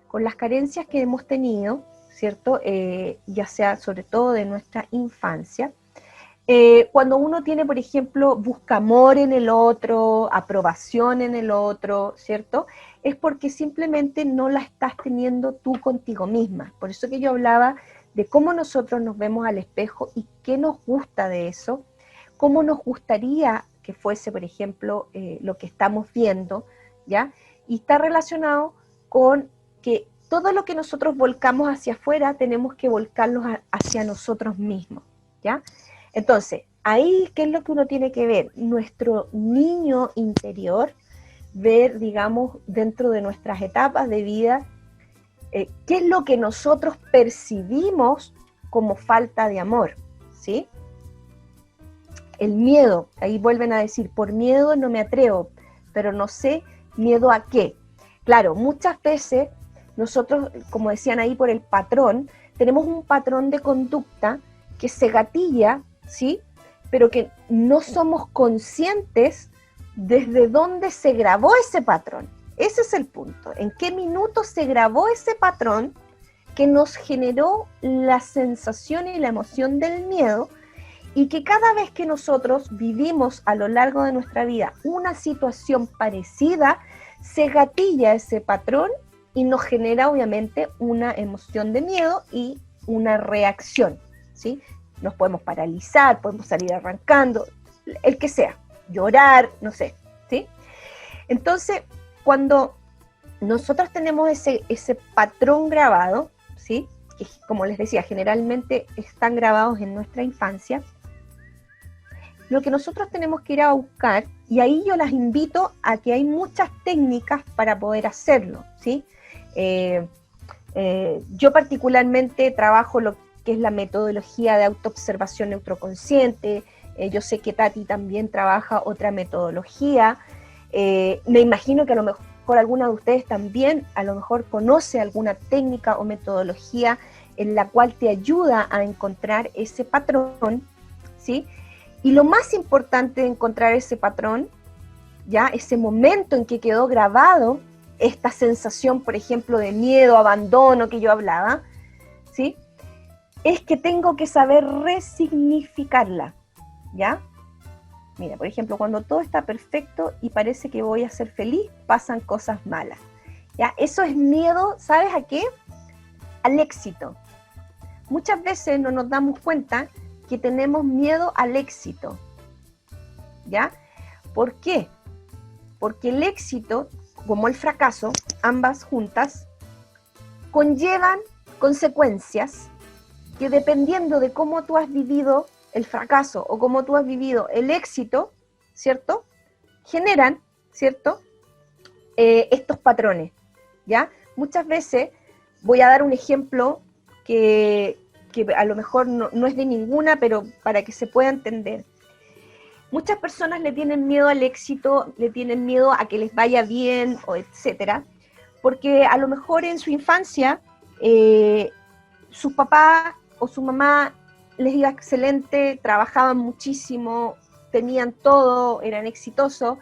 Con las carencias que hemos tenido, ¿cierto? Ya sea sobre todo de nuestra infancia. Cuando uno tiene, por ejemplo, busca amor en el otro, aprobación en el otro, ¿cierto? Es porque simplemente no la estás teniendo tú contigo misma. Por eso que yo hablaba de cómo nosotros nos vemos al espejo y qué nos gusta de eso, cómo nos gustaría que fuese, por ejemplo, lo que estamos viendo, ¿ya? Y está relacionado con que todo lo que nosotros volcamos hacia afuera tenemos que volcarlo hacia nosotros mismos, ¿ya? Entonces, ahí, ¿qué es lo que uno tiene que ver? Nuestro niño interior, ver, digamos, dentro de nuestras etapas de vida, qué es lo que nosotros percibimos como falta de amor, ¿sí? El miedo, ahí vuelven a decir, por miedo no me atrevo, pero no sé miedo a qué. Claro, muchas veces nosotros, como decían ahí por el patrón, tenemos un patrón de conducta que se gatilla, ¿sí? Pero que no somos conscientes desde dónde se grabó ese patrón. Ese es el punto. ¿En qué minuto se grabó ese patrón que nos generó la sensación y la emoción del miedo? Y que cada vez que nosotros vivimos a lo largo de nuestra vida una situación parecida, se gatilla ese patrón y nos genera obviamente una emoción de miedo y una reacción, ¿sí? Nos podemos paralizar, podemos salir arrancando, el que sea, llorar, no sé, ¿sí? Entonces, cuando nosotros tenemos ese patrón grabado, ¿sí? Que, como les decía, generalmente están grabados en nuestra infancia, lo que nosotros tenemos que ir a buscar, y ahí yo las invito a que hay muchas técnicas para poder hacerlo, ¿sí? Yo particularmente trabajo que es la metodología de autoobservación neuroconsciente. Yo sé que Tati también trabaja otra metodología. Me imagino que a lo mejor alguna de ustedes también a lo mejor conoce alguna técnica o metodología en la cual te ayuda a encontrar ese patrón, ¿sí? Y lo más importante de encontrar ese patrón, ya ese momento en que quedó grabado esta sensación, por ejemplo, de miedo, abandono que yo hablaba, ¿sí? Es que tengo que saber resignificarla, ¿ya? Mira, por ejemplo, cuando todo está perfecto y parece que voy a ser feliz, pasan cosas malas, ¿ya? Eso es miedo, ¿sabes a qué? Al éxito. Muchas veces no nos damos cuenta que tenemos miedo al éxito, ¿ya? ¿Por qué? Porque el éxito, como el fracaso, ambas juntas, conllevan consecuencias que dependiendo de cómo tú has vivido el fracaso o cómo tú has vivido el éxito, ¿cierto? Generan, ¿cierto? Estos patrones, ¿ya? Muchas veces, voy a dar un ejemplo que a lo mejor no es de ninguna, pero para que se pueda entender. Muchas personas le tienen miedo al éxito, le tienen miedo a que les vaya bien, o etcétera, porque a lo mejor en su infancia su papá o su mamá les iba excelente, trabajaban muchísimo, tenían todo, eran exitosos,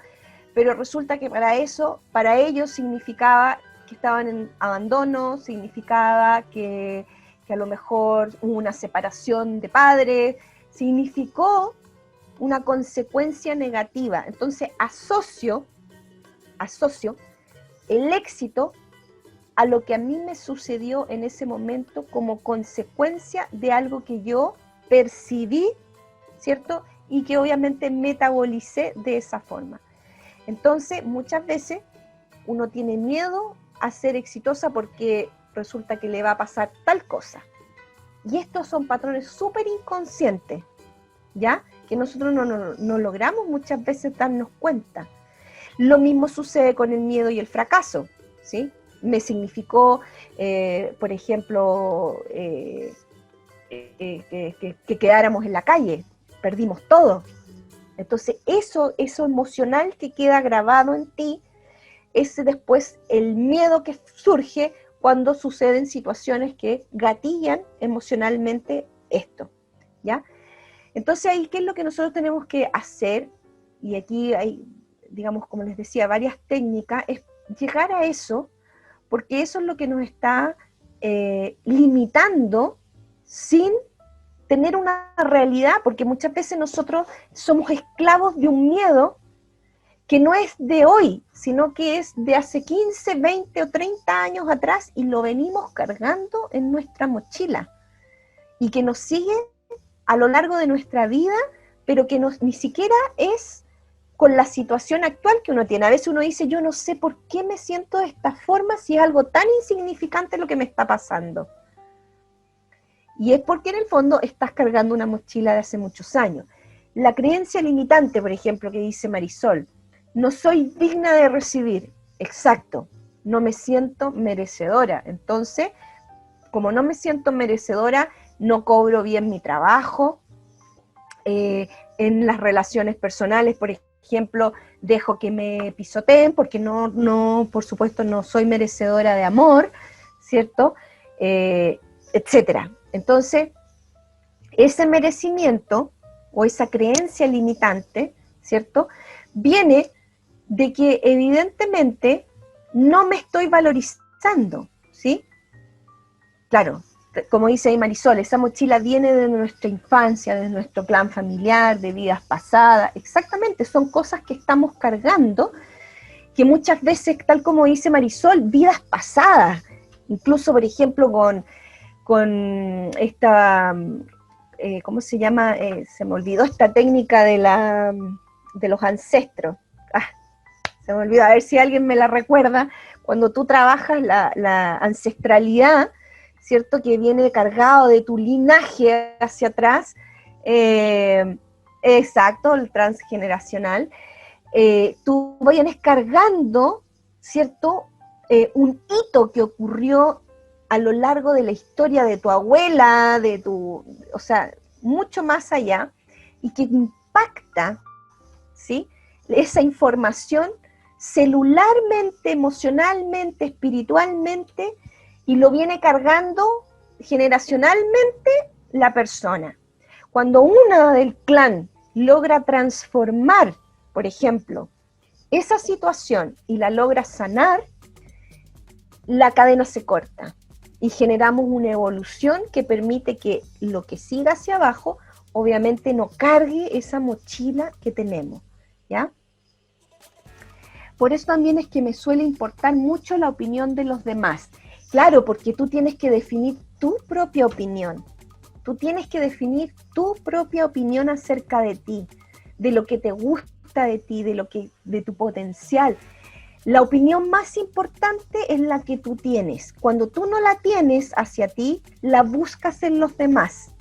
pero resulta que para ellos significaba que estaban en abandono, significaba que a lo mejor hubo una separación de padres, significó una consecuencia negativa. Entonces asocio el éxito a lo que a mí me sucedió en ese momento como consecuencia de algo que yo percibí, ¿cierto? Y que obviamente metabolicé de esa forma. Entonces, muchas veces uno tiene miedo a ser exitosa porque resulta que le va a pasar tal cosa. Y estos son patrones súper inconscientes, ¿ya? Que nosotros no logramos muchas veces darnos cuenta. Lo mismo sucede con el miedo y el fracaso, ¿sí? Me significó, por ejemplo, que quedáramos en la calle, perdimos todo. Entonces eso emocional que queda grabado en ti, ese después el miedo que surge cuando suceden situaciones que gatillan emocionalmente esto, ¿ya? Entonces ahí, ¿qué es lo que nosotros tenemos que hacer? Y aquí hay, digamos, como les decía, varias técnicas, es llegar a eso, porque eso es lo que nos está limitando sin tener una realidad, porque muchas veces nosotros somos esclavos de un miedo que no es de hoy, sino que es de hace 15, 20 o 30 años atrás y lo venimos cargando en nuestra mochila y que nos sigue a lo largo de nuestra vida, pero que ni siquiera es con la situación actual que uno tiene. A veces uno dice, yo no sé por qué me siento de esta forma si es algo tan insignificante lo que me está pasando. Y es porque en el fondo estás cargando una mochila de hace muchos años. La creencia limitante, por ejemplo, que dice Marisol, no soy digna de recibir. Exacto, no me siento merecedora. Entonces, como no me siento merecedora, no cobro bien mi trabajo. En las relaciones personales, por ejemplo, dejo que me pisoteen porque no, por supuesto, no soy merecedora de amor, ¿cierto? Etcétera. Entonces, ese merecimiento o esa creencia limitante, ¿cierto? Viene de que evidentemente no me estoy valorizando, ¿sí? Claro, como dice ahí Marisol, esa mochila viene de nuestra infancia, de nuestro clan familiar, de vidas pasadas, exactamente, son cosas que estamos cargando, que muchas veces, tal como dice Marisol, vidas pasadas, incluso por ejemplo con esta, ¿cómo se llama? Se me olvidó esta técnica de los ancestros. Se me olvidó, a ver si alguien me la recuerda. Cuando tú trabajas la ancestralidad, ¿cierto? Que viene cargado de tu linaje hacia atrás, exacto, el transgeneracional, tú vienes cargando, ¿cierto? Un hito que ocurrió a lo largo de la historia de tu abuela, o sea, mucho más allá, y que impacta, ¿sí?, esa información celularmente, emocionalmente, espiritualmente, y lo viene cargando generacionalmente la persona. Cuando una del clan logra transformar, por ejemplo, esa situación y la logra sanar, la cadena se corta y generamos una evolución que permite que lo que siga hacia abajo obviamente no cargue esa mochila que tenemos, ¿ya? Por eso también es que me suele importar mucho la opinión de los demás. Claro, porque tú tienes que definir tu propia opinión. Tú tienes que definir tu propia opinión acerca de ti, de lo que te gusta de ti, de tu potencial. La opinión más importante es la que tú tienes. Cuando tú no la tienes hacia ti, la buscas en los demás,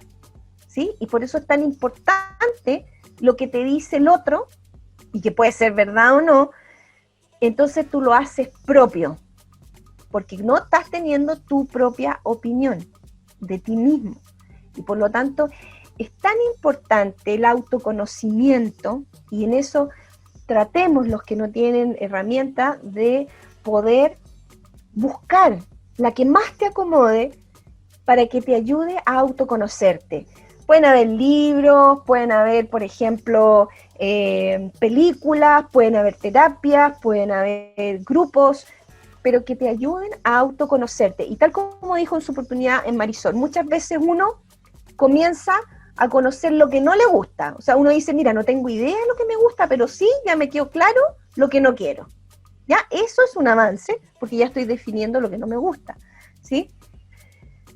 ¿sí? Y por eso es tan importante lo que te dice el otro, y que puede ser verdad o no, entonces tú lo haces propio, porque no estás teniendo tu propia opinión de ti mismo. Y por lo tanto, es tan importante el autoconocimiento, y en eso tratemos los que no tienen herramientas de poder buscar la que más te acomode para que te ayude a autoconocerte. Pueden haber libros, pueden haber, por ejemplo, películas, pueden haber terapias, pueden haber grupos, pero que te ayuden a autoconocerte. Y tal como dijo en su oportunidad en Marisol, muchas veces uno comienza a conocer lo que no le gusta. O sea, uno dice, mira, no tengo idea de lo que me gusta, pero sí, ya me quedó claro lo que no quiero. ¿Ya? Eso es un avance, porque ya estoy definiendo lo que no me gusta, ¿sí?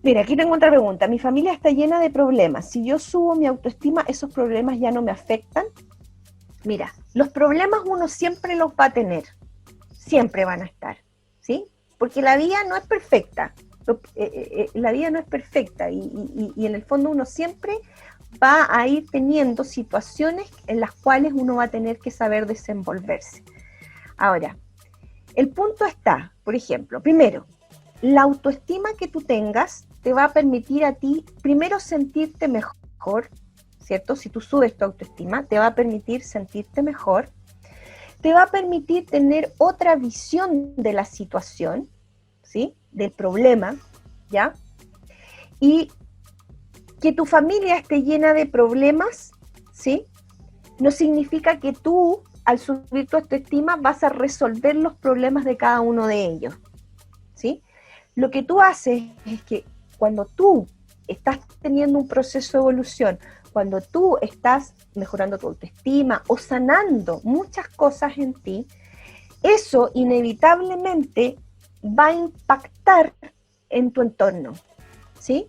Mira, aquí tengo otra pregunta. Mi familia está llena de problemas. Si yo subo mi autoestima, ¿esos problemas ya no me afectan? Mira, los problemas uno siempre los va a tener. Siempre van a estar, ¿sí? Porque la vida no es perfecta. La vida no es perfecta y en el fondo uno siempre va a ir teniendo situaciones en las cuales uno va a tener que saber desenvolverse. Ahora, el punto está, por ejemplo, primero, la autoestima que tú tengas te va a permitir a ti, primero, sentirte mejor, ¿cierto? Si tú subes tu autoestima, te va a permitir sentirte mejor, te va a permitir tener otra visión de la situación, ¿sí?, del problema, ¿ya? Y que tu familia esté llena de problemas, ¿sí?, no significa que tú, al subir tu autoestima, vas a resolver los problemas de cada uno de ellos, ¿sí? Lo que tú haces es que cuando tú estás teniendo un proceso de evolución, cuando tú estás mejorando tu autoestima o sanando muchas cosas en ti, eso inevitablemente va a impactar en tu entorno, ¿sí?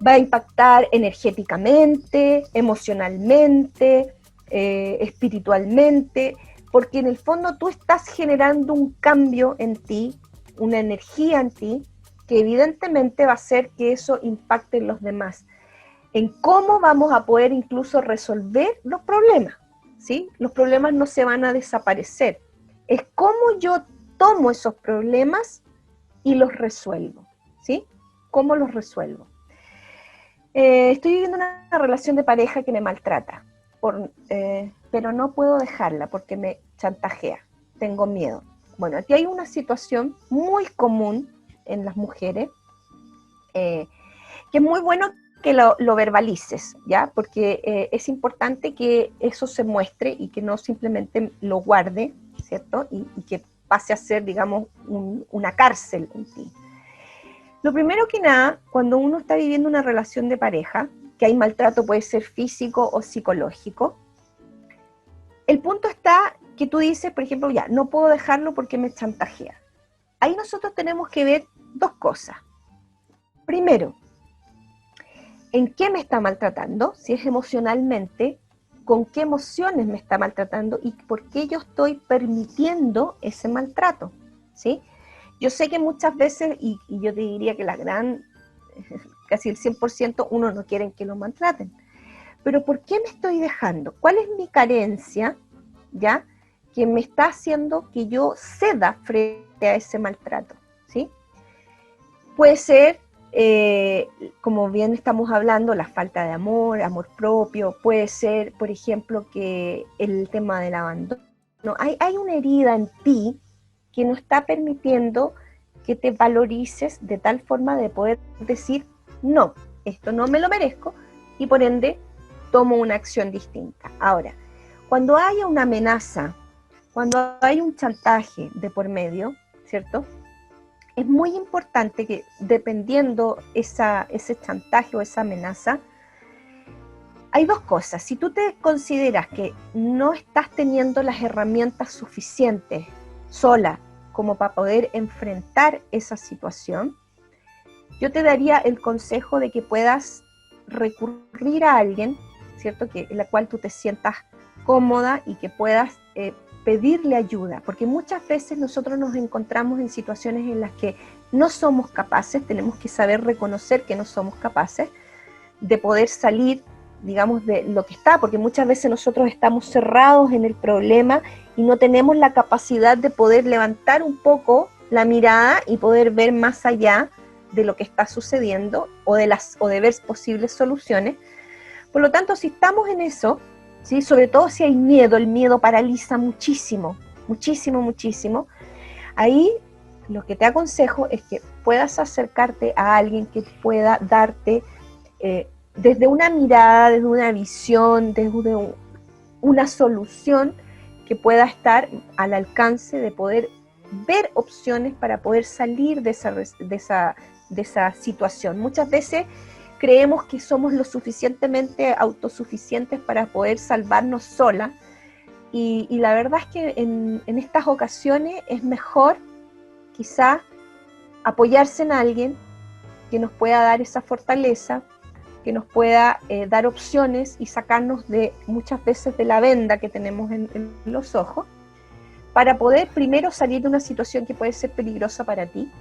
Va a impactar energéticamente, emocionalmente, espiritualmente, porque en el fondo tú estás generando un cambio en ti, una energía en ti, que evidentemente va a hacer que eso impacte en los demás, en cómo vamos a poder incluso resolver los problemas, ¿sí? Los problemas no se van a desaparecer, es cómo yo tomo esos problemas y los resuelvo, ¿sí? ¿Cómo los resuelvo? Estoy viviendo una relación de pareja que me maltrata, pero no puedo dejarla porque me chantajea, tengo miedo. Bueno, aquí hay una situación muy común en las mujeres, que es muy bueno que lo verbalices, ¿ya? Porque es importante que eso se muestre y que no simplemente lo guarde, ¿cierto? Y que pase a ser, digamos, una cárcel en ti. Lo primero que nada, cuando uno está viviendo una relación de pareja, que hay maltrato, puede ser físico o psicológico, el punto está que tú dices, por ejemplo, ya, no puedo dejarlo porque me chantajea. Ahí nosotros tenemos que ver dos cosas. Primero, ¿en qué me está maltratando? Si es emocionalmente, ¿con qué emociones me está maltratando? Y por qué yo estoy permitiendo ese maltrato, ¿sí? Yo sé que muchas veces, y yo te diría que casi el 100%, uno no quiere que lo maltraten. Pero ¿por qué me estoy dejando? ¿Cuál es mi carencia, ya, que me está haciendo que yo ceda frente a ese maltrato, ¿sí? Puede ser, como bien estamos hablando, la falta de amor, amor propio. Puede ser, por ejemplo, que el tema del abandono. Hay una herida en ti que no está permitiendo que te valorices de tal forma de poder decir, no, esto no me lo merezco, y por ende tomo una acción distinta. Ahora, cuando haya una amenaza, cuando hay un chantaje de por medio, ¿cierto? Es muy importante que, dependiendo ese chantaje o esa amenaza, hay dos cosas. Si tú te consideras que no estás teniendo las herramientas suficientes sola como para poder enfrentar esa situación, yo te daría el consejo de que puedas recurrir a alguien, ¿cierto? En la cual tú te sientas cómoda y que puedas pedirle ayuda, porque muchas veces nosotros nos encontramos en situaciones en las que no somos capaces, tenemos que saber reconocer que no somos capaces de poder salir, digamos, de lo que está, porque muchas veces nosotros estamos cerrados en el problema y no tenemos la capacidad de poder levantar un poco la mirada y poder ver más allá de lo que está sucediendo o de ver posibles soluciones. Por lo tanto, si estamos en eso, ¿sí? Sobre todo si hay miedo, el miedo paraliza muchísimo, muchísimo, muchísimo. Ahí lo que te aconsejo es que puedas acercarte a alguien que pueda darte desde una mirada, desde una visión, desde una solución que pueda estar al alcance de poder ver opciones para poder salir de esa situación. Muchas veces creemos que somos lo suficientemente autosuficientes para poder salvarnos sola, y la verdad es que en estas ocasiones es mejor quizá apoyarse en alguien que nos pueda dar esa fortaleza, que nos pueda dar opciones y sacarnos muchas veces de la venda que tenemos en los ojos, para poder primero salir de una situación que puede ser peligrosa para ti,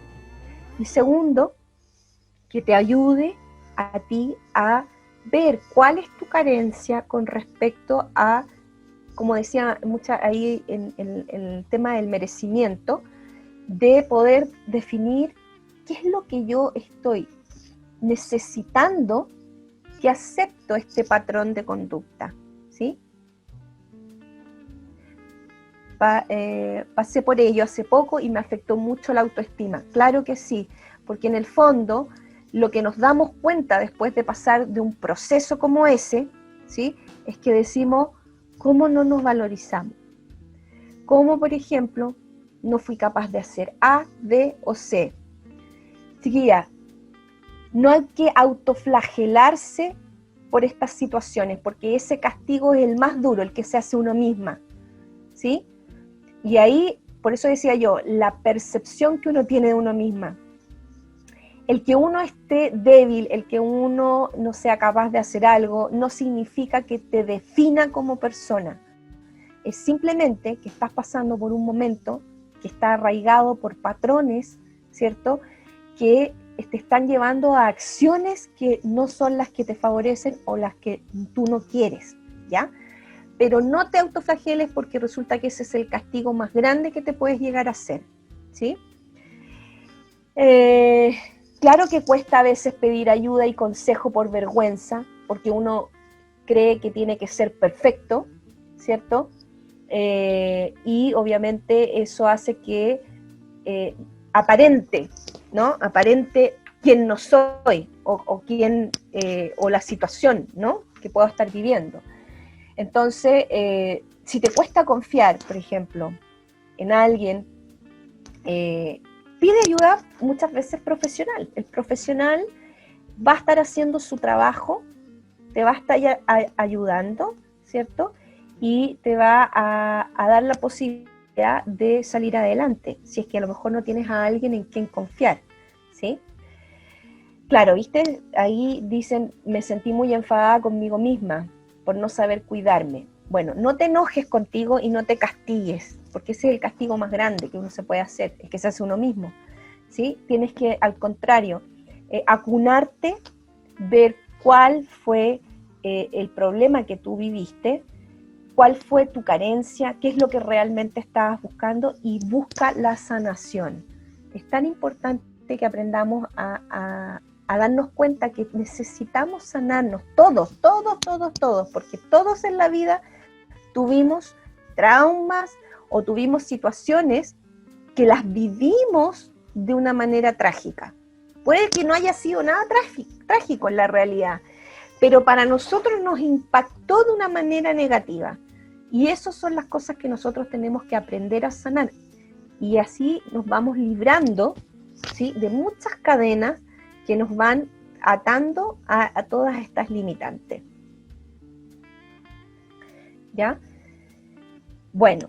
y segundo, que te ayude a ti a ver cuál es tu carencia con respecto a, como decía ahí en el tema del merecimiento, de poder definir qué es lo que yo estoy necesitando que acepto este patrón de conducta, ¿sí? Pasé por ello hace poco y me afectó mucho la autoestima. Claro que sí, porque en el fondo lo que nos damos cuenta después de pasar de un proceso como ese, ¿sí? Es que decimos, ¿cómo no nos valorizamos? ¿Cómo, por ejemplo, no fui capaz de hacer A, B o C? Chiquilla, no hay que autoflagelarse por estas situaciones, porque ese castigo es el más duro, el que se hace uno misma, ¿sí? Y ahí, por eso decía yo, la percepción que uno tiene de uno misma. El que uno esté débil, el que uno no sea capaz de hacer algo, no significa que te defina como persona. Es simplemente que estás pasando por un momento que está arraigado por patrones, ¿cierto?, que te están llevando a acciones que no son las que te favorecen o las que tú no quieres, ¿ya? Pero no te autoflageles, porque resulta que ese es el castigo más grande que te puedes llegar a hacer, ¿sí? Claro que cuesta a veces pedir ayuda y consejo por vergüenza, porque uno cree que tiene que ser perfecto, ¿cierto? Y obviamente eso hace que aparente, ¿no? Aparente quién no soy o la situación, ¿no?, que puedo estar viviendo. Entonces, si te cuesta confiar, por ejemplo, en alguien, pide ayuda muchas veces profesional. El profesional va a estar haciendo su trabajo, te va a estar ayudando, ¿cierto? Y te va a dar la posibilidad de salir adelante, si es que a lo mejor no tienes a alguien en quien confiar, ¿sí? Claro, ¿viste? Ahí dicen, me sentí muy enfadada conmigo misma por no saber cuidarme. Bueno, no te enojes contigo y no te castigues, porque ese es el castigo más grande que uno se puede hacer, el que se hace uno mismo, ¿sí? Tienes que, al contrario, acunarte, ver cuál fue el problema que tú viviste, cuál fue tu carencia, qué es lo que realmente estabas buscando, y busca la sanación. Es tan importante que aprendamos a darnos cuenta que necesitamos sanarnos, todos, porque todos en la vida tuvimos traumas o tuvimos situaciones que las vivimos de una manera trágica. Puede que no haya sido nada trágico en la realidad, pero para nosotros nos impactó de una manera negativa. Y esas son las cosas que nosotros tenemos que aprender a sanar. Y así nos vamos librando, ¿sí?, de muchas cadenas que nos van atando a todas estas limitantes. ¿Ya? Bueno,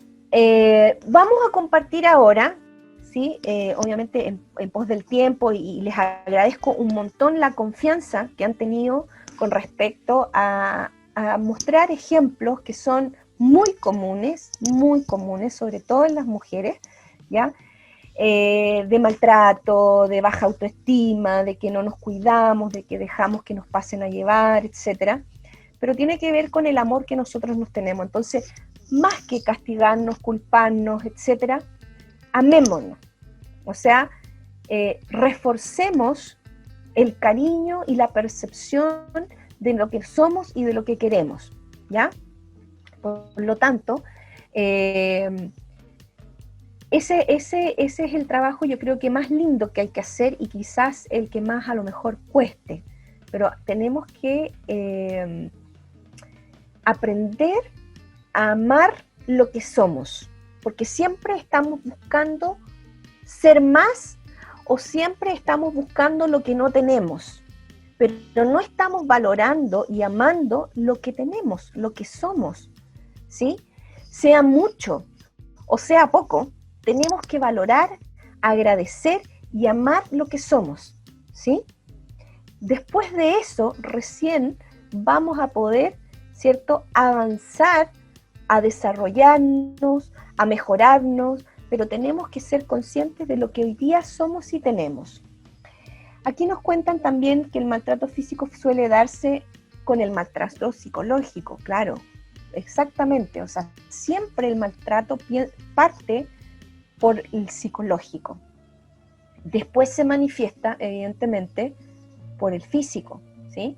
vamos a compartir ahora, ¿sí? Obviamente en pos del tiempo, y les agradezco un montón la confianza que han tenido con respecto a mostrar ejemplos que son muy comunes, sobre todo en las mujeres, ¿ya? De maltrato, de baja autoestima, de que no nos cuidamos, de que dejamos que nos pasen a llevar, etcétera. Pero tiene que ver con el amor que nosotros nos tenemos. Entonces, más que castigarnos, culparnos, etcétera, amémonos. O sea, reforcemos el cariño y la percepción de lo que somos y de lo que queremos, ¿ya? Por lo tanto, ese es el trabajo, yo creo que más lindo que hay que hacer, y quizás el que más a lo mejor cueste, pero tenemos que aprender a amar lo que somos, porque siempre estamos buscando ser más, o siempre estamos buscando lo que no tenemos, pero no estamos valorando y amando lo que tenemos, lo que somos, ¿sí? Sea mucho o sea poco, tenemos que valorar, agradecer y amar lo que somos, ¿sí? Después de eso, recién vamos a poder, ¿cierto?, avanzar, a desarrollarnos, a mejorarnos, pero tenemos que ser conscientes de lo que hoy día somos y tenemos. Aquí nos cuentan también que el maltrato físico suele darse con el maltrato psicológico, claro, exactamente, o sea, siempre el maltrato parte por el psicológico. Después se manifiesta, evidentemente, por el físico, ¿sí?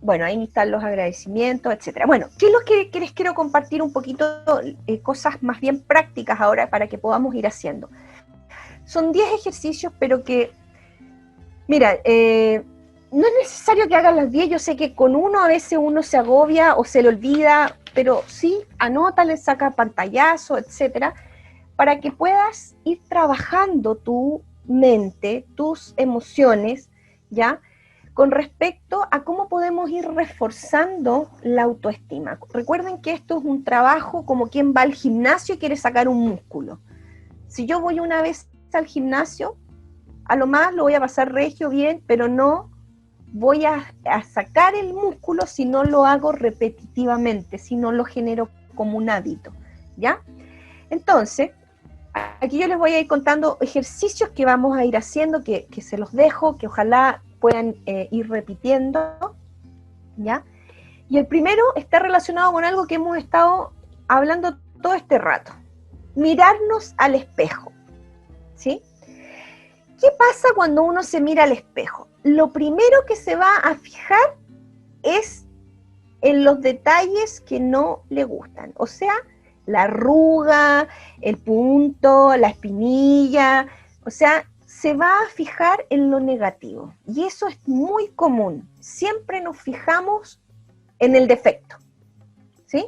Bueno, ahí están los agradecimientos, etcétera. Bueno, ¿qué es lo que les quiero compartir un poquito? Cosas más bien prácticas ahora para que podamos ir haciendo. Son 10 ejercicios, pero que, mira, no es necesario que hagan las 10, yo sé que con uno a veces uno se agobia o se le olvida, pero sí, anótale, saca pantallazo, etcétera, para que puedas ir trabajando tu mente, tus emociones, ¿ya?, con respecto a cómo podemos ir reforzando la autoestima. Recuerden que esto es un trabajo como quien va al gimnasio y quiere sacar un músculo. Si yo voy una vez al gimnasio, a lo más lo voy a pasar regio, bien, pero no voy a sacar el músculo si no lo hago repetitivamente, si no lo genero como un hábito, ¿ya? Entonces, aquí yo les voy a ir contando ejercicios que vamos a ir haciendo, que se los dejo, que ojalá puedan ir repitiendo, ¿ya? Y el primero está relacionado con algo que hemos estado hablando todo este rato. Mirarnos al espejo, ¿sí? ¿Qué pasa cuando uno se mira al espejo? Lo primero que se va a fijar es en los detalles que no le gustan, o sea, la arruga, el punto, la espinilla, o sea, se va a fijar en lo negativo. Y eso es muy común. Siempre nos fijamos en el defecto, ¿sí?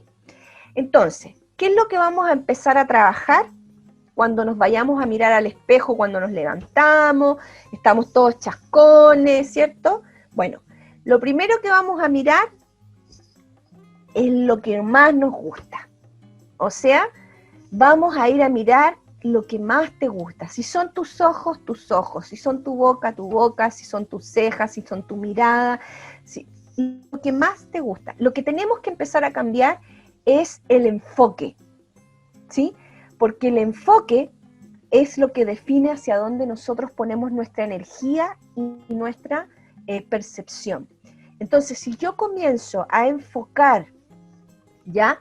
Entonces, ¿qué es lo que vamos a empezar a trabajar cuando nos vayamos a mirar al espejo, cuando nos levantamos, estamos todos chascones, ¿cierto? Bueno, lo primero que vamos a mirar es lo que más nos gusta. O sea, vamos a ir a mirar lo que más te gusta. Si son tus ojos, si son tu boca, si son tus cejas, si son tu mirada, lo que más te gusta. Lo que tenemos que empezar a cambiar es el enfoque, ¿sí? Porque el enfoque es lo que define hacia dónde nosotros ponemos nuestra energía y nuestra percepción. Entonces, si yo comienzo a enfocar, ¿ya?,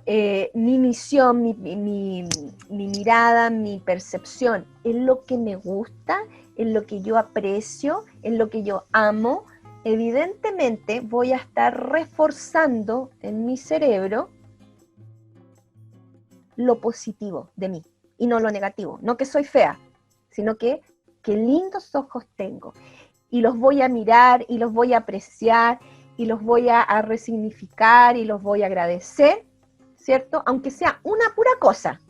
mi misión, mi mirada, mi percepción, en lo que me gusta, en lo que yo aprecio, en lo que yo amo, evidentemente voy a estar reforzando en mi cerebro lo positivo de mí y no lo negativo. No que soy fea, sino que qué lindos ojos tengo. Y los voy a mirar y los voy a apreciar y los voy a resignificar y los voy a agradecer, ¿cierto? Aunque sea una pura cosa.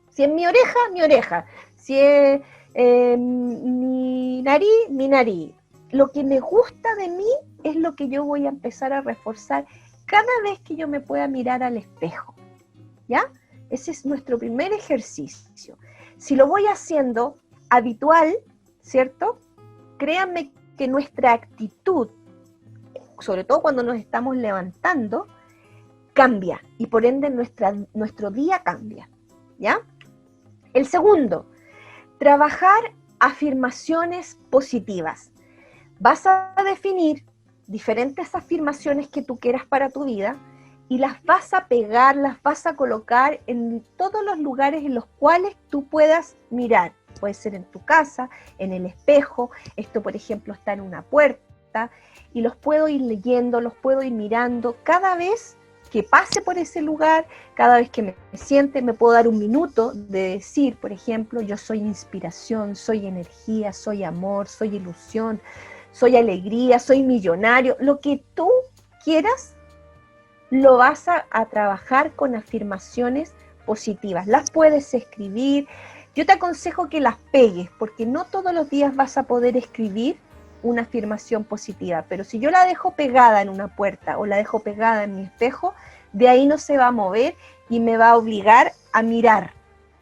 Si es mi oreja. Si es mi nariz. Lo que me gusta de mí es lo que yo voy a empezar a reforzar cada vez que yo me pueda mirar al espejo, ¿ya? Ese es nuestro primer ejercicio. Si lo voy haciendo habitual, ¿cierto? Créanme que nuestra actitud, sobre todo cuando nos estamos levantando, cambia y por ende nuestro día cambia, ¿ya? El segundo, trabajar afirmaciones positivas. Vas a definir diferentes afirmaciones que tú quieras para tu vida y las vas a pegar, las vas a colocar en todos los lugares en los cuales tú puedas mirar. Puede ser en tu casa, en el espejo, esto por ejemplo está en una puerta, y los puedo ir leyendo, los puedo ir mirando cada vez que pase por ese lugar, cada vez que me siente, me puedo dar un minuto de decir, por ejemplo, yo soy inspiración, soy energía, soy amor, soy ilusión, soy alegría, soy millonario, lo que tú quieras, lo vas a trabajar con afirmaciones positivas. Las puedes escribir. Yo te aconsejo que las pegues, porque no todos los días vas a poder escribir una afirmación positiva, pero si yo la dejo pegada en una puerta o la dejo pegada en mi espejo, de ahí no se va a mover y me va a obligar a mirar,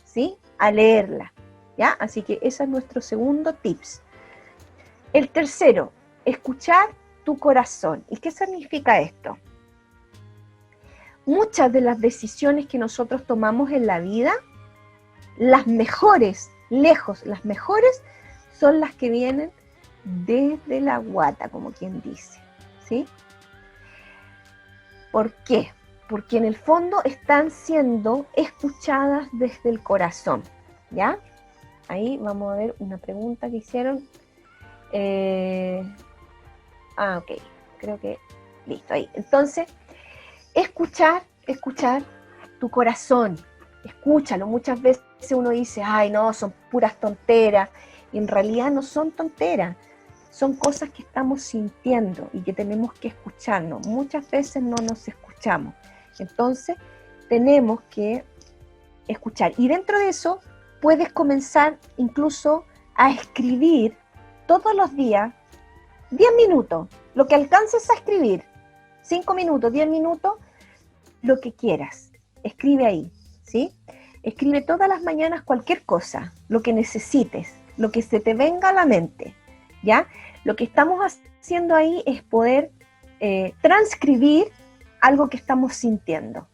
¿sí? A leerla, ¿ya? Así que ese es nuestro segundo tips. El tercero, escuchar tu corazón. ¿Y qué significa esto? Muchas de las decisiones que nosotros tomamos en la vida, las mejores, lejos, las mejores, son las que vienen desde la guata, como quien dice, ¿sí? ¿Por qué? Porque en el fondo están siendo escuchadas desde el corazón, ¿ya? Ahí vamos a ver una pregunta que hicieron. Ok, creo que listo, ahí. Entonces, escuchar tu corazón, escúchalo. Muchas veces uno dice, ay no, son puras tonteras, y en realidad no son tonteras, son cosas que estamos sintiendo y que tenemos que escucharnos. Muchas veces no nos escuchamos, entonces tenemos que escuchar. Y dentro de eso puedes comenzar incluso a escribir todos los días 10 minutos, lo que alcances a escribir, 5 minutos, 10 minutos, lo que quieras, escribe ahí, ¿sí? Escribe todas las mañanas cualquier cosa, lo que necesites, lo que se te venga a la mente, ¿ya? Lo que estamos haciendo ahí es poder transcribir algo que estamos sintiendo,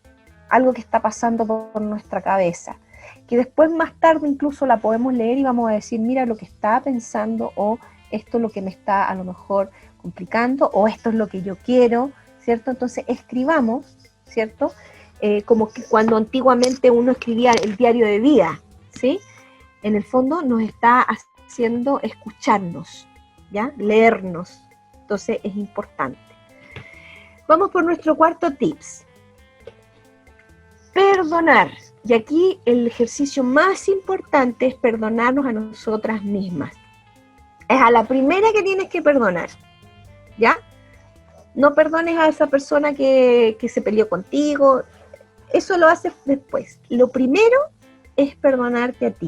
algo que está pasando por nuestra cabeza, que después más tarde incluso la podemos leer y vamos a decir, mira lo que estaba pensando, o esto es lo que me está a lo mejor complicando, o esto es lo que yo quiero, ¿cierto? Entonces escribamos, ¿cierto? Como que cuando antiguamente uno escribía el diario de vida, ¿sí? En el fondo nos está haciendo escucharnos, ¿ya? Leernos. Entonces es importante. Vamos por nuestro cuarto tips. Perdonar. Y aquí el ejercicio más importante es perdonarnos a nosotras mismas. Es a la primera que tienes que perdonar, ¿ya? No perdones a esa persona que se peleó contigo. Eso lo haces después. Lo primero es perdonarte a ti.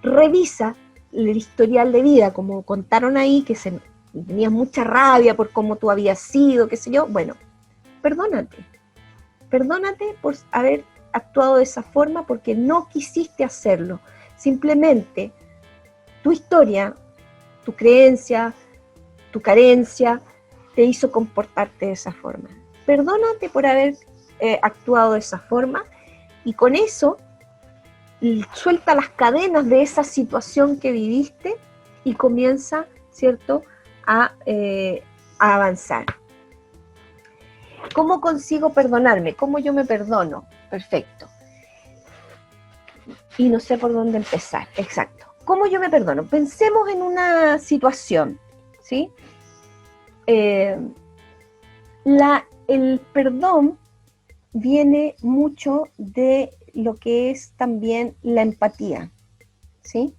Revisa el historial de vida, como contaron ahí, que tenías mucha rabia por cómo tú habías sido, qué sé yo. Bueno, perdónate. Perdónate por haber actuado de esa forma, porque no quisiste hacerlo. Simplemente tu historia, tu creencia, tu carencia, te hizo comportarte de esa forma. Perdónate por haber actuado de esa forma, y con eso suelta las cadenas de esa situación que viviste y comienza, ¿cierto?, a avanzar. ¿Cómo consigo perdonarme? ¿Cómo yo me perdono? Perfecto. Y no sé por dónde empezar, exacto. ¿Cómo yo me perdono? Pensemos en una situación, ¿sí? El perdón viene mucho de lo que es también la empatía, ¿sí?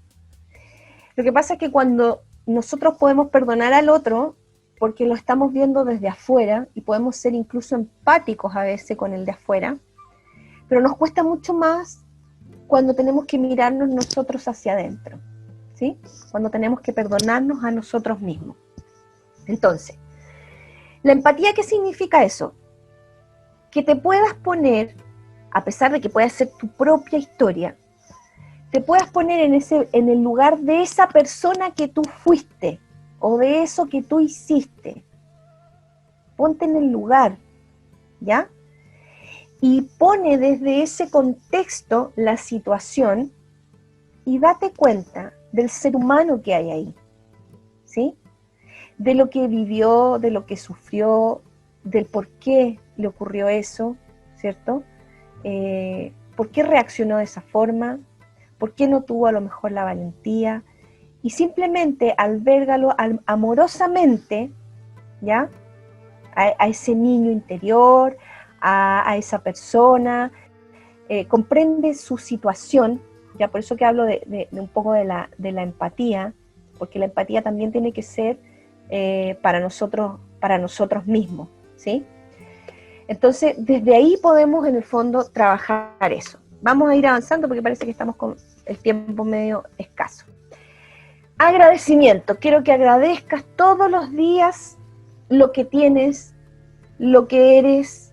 Lo que pasa es que cuando nosotros podemos perdonar al otro, porque lo estamos viendo desde afuera, y podemos ser incluso empáticos a veces con el de afuera, pero nos cuesta mucho más cuando tenemos que mirarnos nosotros hacia adentro, ¿sí? Cuando tenemos que perdonarnos a nosotros mismos. Entonces, la empatía, ¿qué significa eso? Que te puedas poner, a pesar de que pueda ser tu propia historia, te puedas poner en el lugar de esa persona que tú fuiste, o de eso que tú hiciste. Ponte en el lugar, ¿ya? Y pone desde ese contexto la situación y date cuenta del ser humano que hay ahí, ¿sí? De lo que vivió, de lo que sufrió, del por qué le ocurrió eso, ¿cierto? ¿Por qué reaccionó de esa forma? ¿Por qué no tuvo a lo mejor la valentía? Y simplemente albergalo amorosamente, ¿ya? A ese niño interior, a esa persona, comprende su situación, ya por eso que hablo de un poco de la empatía, porque la empatía también tiene que ser para nosotros mismos, ¿sí? Entonces, desde ahí podemos en el fondo trabajar eso. Vamos a ir avanzando porque parece que estamos con el tiempo medio escaso. Agradecimiento. Quiero que agradezcas todos los días lo que tienes, lo que eres,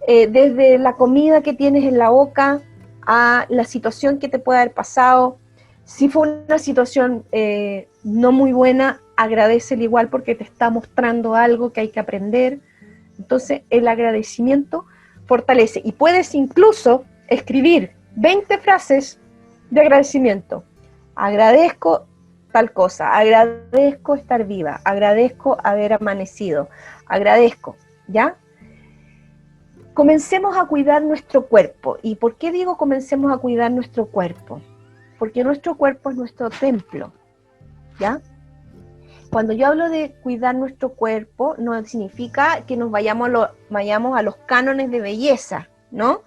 desde la comida que tienes en la boca a la situación que te puede haber pasado. Si fue una situación no muy buena, agradécele igual porque te está mostrando algo que hay que aprender. Entonces, el agradecimiento fortalece. Y puedes incluso escribir 20 frases de agradecimiento. Agradezco tal cosa, agradezco estar viva, agradezco haber amanecido, agradezco, ¿ya? Comencemos a cuidar nuestro cuerpo. ¿Y por qué digo comencemos a cuidar nuestro cuerpo? Porque nuestro cuerpo es nuestro templo, ¿ya? Cuando yo hablo de cuidar nuestro cuerpo, no significa que nos vayamos a los cánones de belleza, ¿no?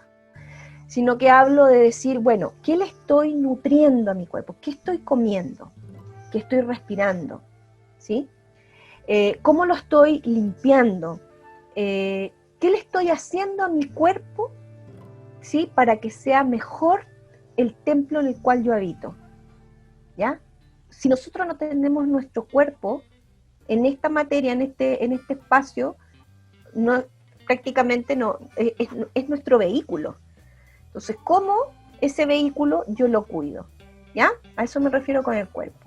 Sino que hablo de decir, bueno, ¿qué le estoy nutriendo a mi cuerpo? ¿Qué estoy comiendo? ¿Qué estoy respirando? ¿Sí? ¿Cómo lo estoy limpiando? ¿Qué le estoy haciendo a mi cuerpo? ¿Sí? Para que sea mejor el templo en el cual yo habito, ¿ya? Si nosotros no tenemos nuestro cuerpo en esta materia, en este espacio, no, prácticamente no, es nuestro vehículo. Entonces, ¿cómo ese vehículo yo lo cuido? ¿Ya? A eso me refiero con el cuerpo.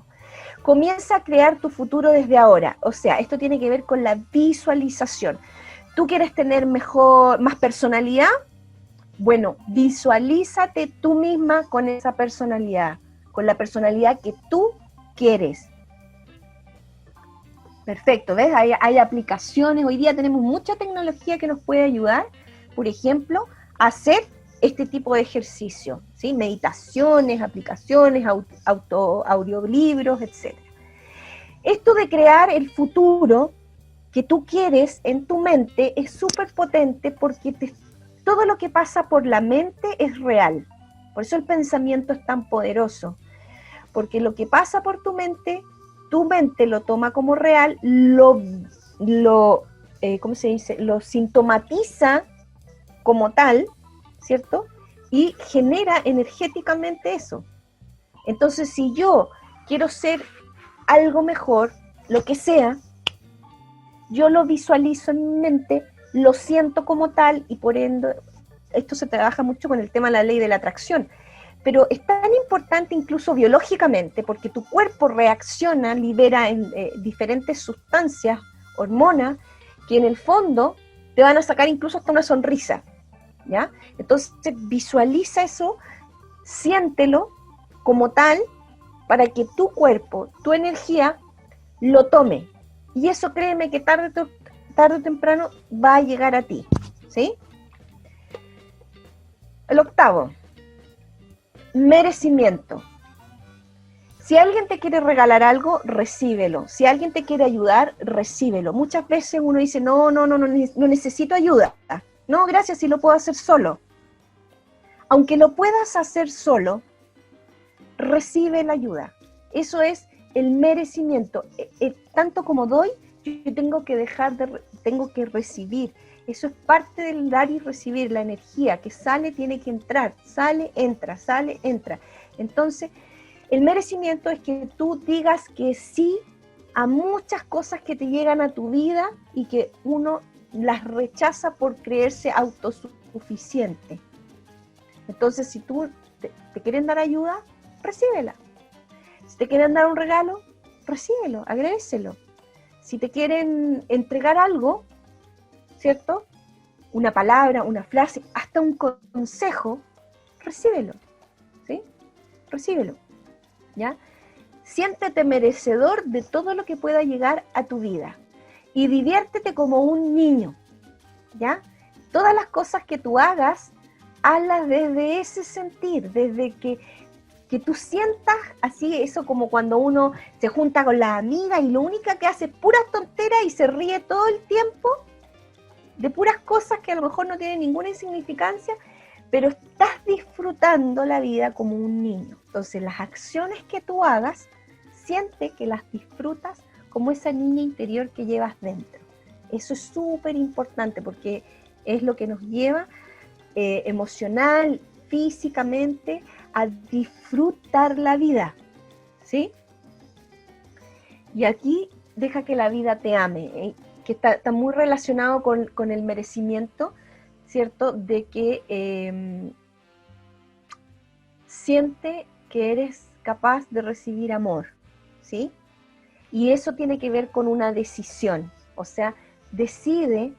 Comienza a crear tu futuro desde ahora. O sea, esto tiene que ver con la visualización. ¿Tú quieres tener más personalidad? Bueno, visualízate tú misma con esa personalidad, con la personalidad que tú quieres. Perfecto, ¿ves? Hay aplicaciones, hoy día tenemos mucha tecnología que nos puede ayudar, por ejemplo, a hacer este tipo de ejercicio, ¿sí? Meditaciones, aplicaciones, audiolibros, etc. Esto de crear el futuro que tú quieres en tu mente es súper potente porque todo lo que pasa por la mente es real. Por eso el pensamiento es tan poderoso. Porque lo que pasa por tu mente lo toma como real, ¿cómo se dice? Lo sintomatiza como tal, ¿cierto? Y genera energéticamente eso. Entonces, si yo quiero ser algo mejor, lo que sea, yo lo visualizo en mi mente, lo siento como tal y por ende, esto se trabaja mucho con el tema de la ley de la atracción, pero es tan importante incluso biológicamente porque tu cuerpo reacciona, libera diferentes sustancias, hormonas, que en el fondo te van a sacar incluso hasta una sonrisa, ¿ya? Entonces visualiza eso, siéntelo como tal para que tu cuerpo, tu energía, lo tome. Y eso créeme que tarde o temprano va a llegar a ti. ¿sí? El octavo, merecimiento. Si alguien te quiere regalar algo, recíbelo. Si alguien te quiere ayudar, recíbelo. Muchas veces uno dice, no necesito ayuda. No, gracias, si lo puedo hacer solo. Aunque lo puedas hacer solo, recibe la ayuda. Eso es el merecimiento. Tanto como doy, yo tengo que recibir. Eso es parte del dar y recibir, la energía que sale tiene que entrar, sale, entra, sale, entra. Entonces, el merecimiento es que tú digas que sí a muchas cosas que te llegan a tu vida y que uno las rechaza por creerse autosuficiente. Entonces, si tú te quieren dar ayuda, recíbela. Si te quieren dar un regalo, recíbelo, agradécelo. Si te quieren entregar algo, ¿cierto? Una palabra, una frase, hasta un consejo, recíbelo, ¿sí? Recíbelo, ¿ya? Siéntete merecedor de todo lo que pueda llegar a tu vida y diviértete como un niño, ¿ya? Todas las cosas que tú hagas, hazlas desde ese sentir, desde que tú sientas así, eso como cuando uno se junta con las amigas y lo único que hace es puras tonteras y se ríe todo el tiempo de puras cosas que a lo mejor no tienen ninguna insignificancia, pero estás disfrutando la vida como un niño. Entonces las acciones que tú hagas, siente que las disfrutas como esa niña interior que llevas dentro. Eso es súper importante porque es lo que nos lleva emocional, físicamente, a disfrutar la vida, ¿sí? Y aquí deja que la vida te ame, que está muy relacionado con el merecimiento, ¿cierto? De que siente que eres capaz de recibir amor, ¿sí? Y eso tiene que ver con una decisión, o sea, decide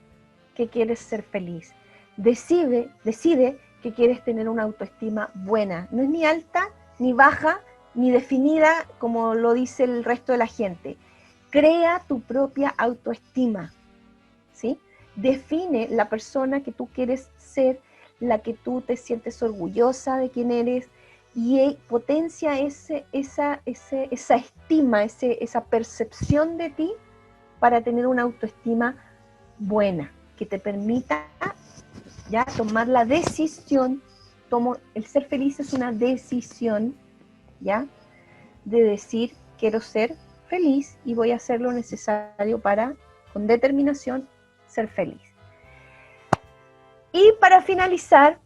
que quieres ser feliz, decide que quieres tener una autoestima buena, no es ni alta, ni baja, ni definida como lo dice el resto de la gente. Crea tu propia autoestima, ¿sí? Define la persona que tú quieres ser, la que tú te sientes orgullosa de quién eres y potencia esa estima, esa percepción de ti para tener una autoestima buena, que te permita ya tomar la decisión. El ser feliz es una decisión, ¿ya? De decir, quiero ser feliz y voy a hacer lo necesario para, con determinación, ser feliz. Y para finalizar,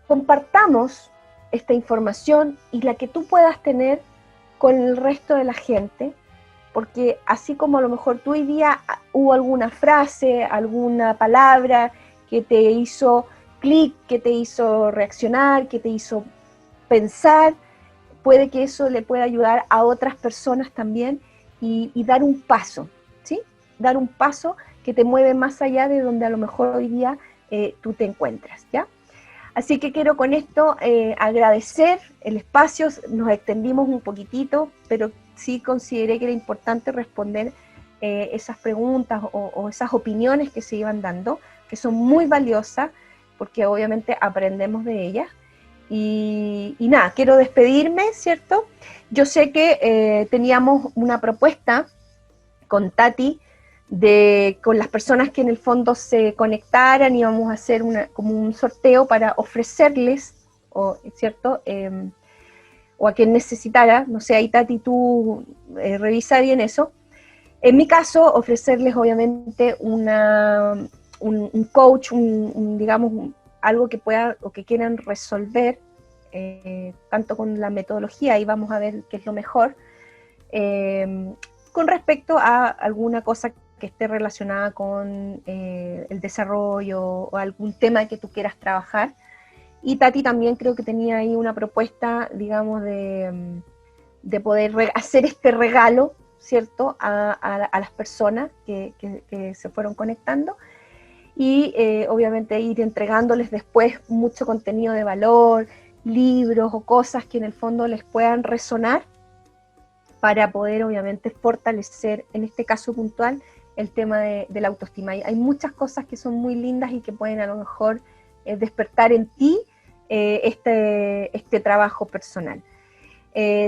compartamos esta información y la que tú puedas tener con el resto de la gente, porque así como a lo mejor tú hoy día hubo alguna frase, alguna palabra que te hizo clic, que te hizo reaccionar, que te hizo pensar, puede que eso le pueda ayudar a otras personas también y dar un paso, ¿sí? Dar un paso que te mueve más allá de donde a lo mejor hoy día tú te encuentras, ¿ya? Así que quiero con esto agradecer el espacio, nos extendimos un poquitito, pero sí consideré que era importante responder esas preguntas o esas opiniones que se iban dando, que son muy valiosas, porque obviamente aprendemos de ellas. Y nada, quiero despedirme, ¿cierto? Yo sé que teníamos una propuesta con Tati con las personas que en el fondo se conectaran, íbamos a hacer como un sorteo para ofrecerles, ¿cierto? O a quien necesitara, no sé, ahí Tati, tú revisa bien eso. En mi caso, ofrecerles obviamente un coach, digamos, algo que pueda o que quieran resolver, tanto con la metodología, y vamos a ver qué es lo mejor, con respecto a alguna cosa que esté relacionada con el desarrollo o algún tema que tú quieras trabajar. Y Tati también creo que tenía ahí una propuesta, digamos, de poder hacer este regalo, ¿cierto?, a las personas que se fueron conectando y obviamente ir entregándoles después mucho contenido de valor, libros o cosas que en el fondo les puedan resonar para poder obviamente fortalecer, en este caso puntual, el tema de la autoestima. Hay muchas cosas que son muy lindas y que pueden a lo mejor despertar en ti este trabajo personal.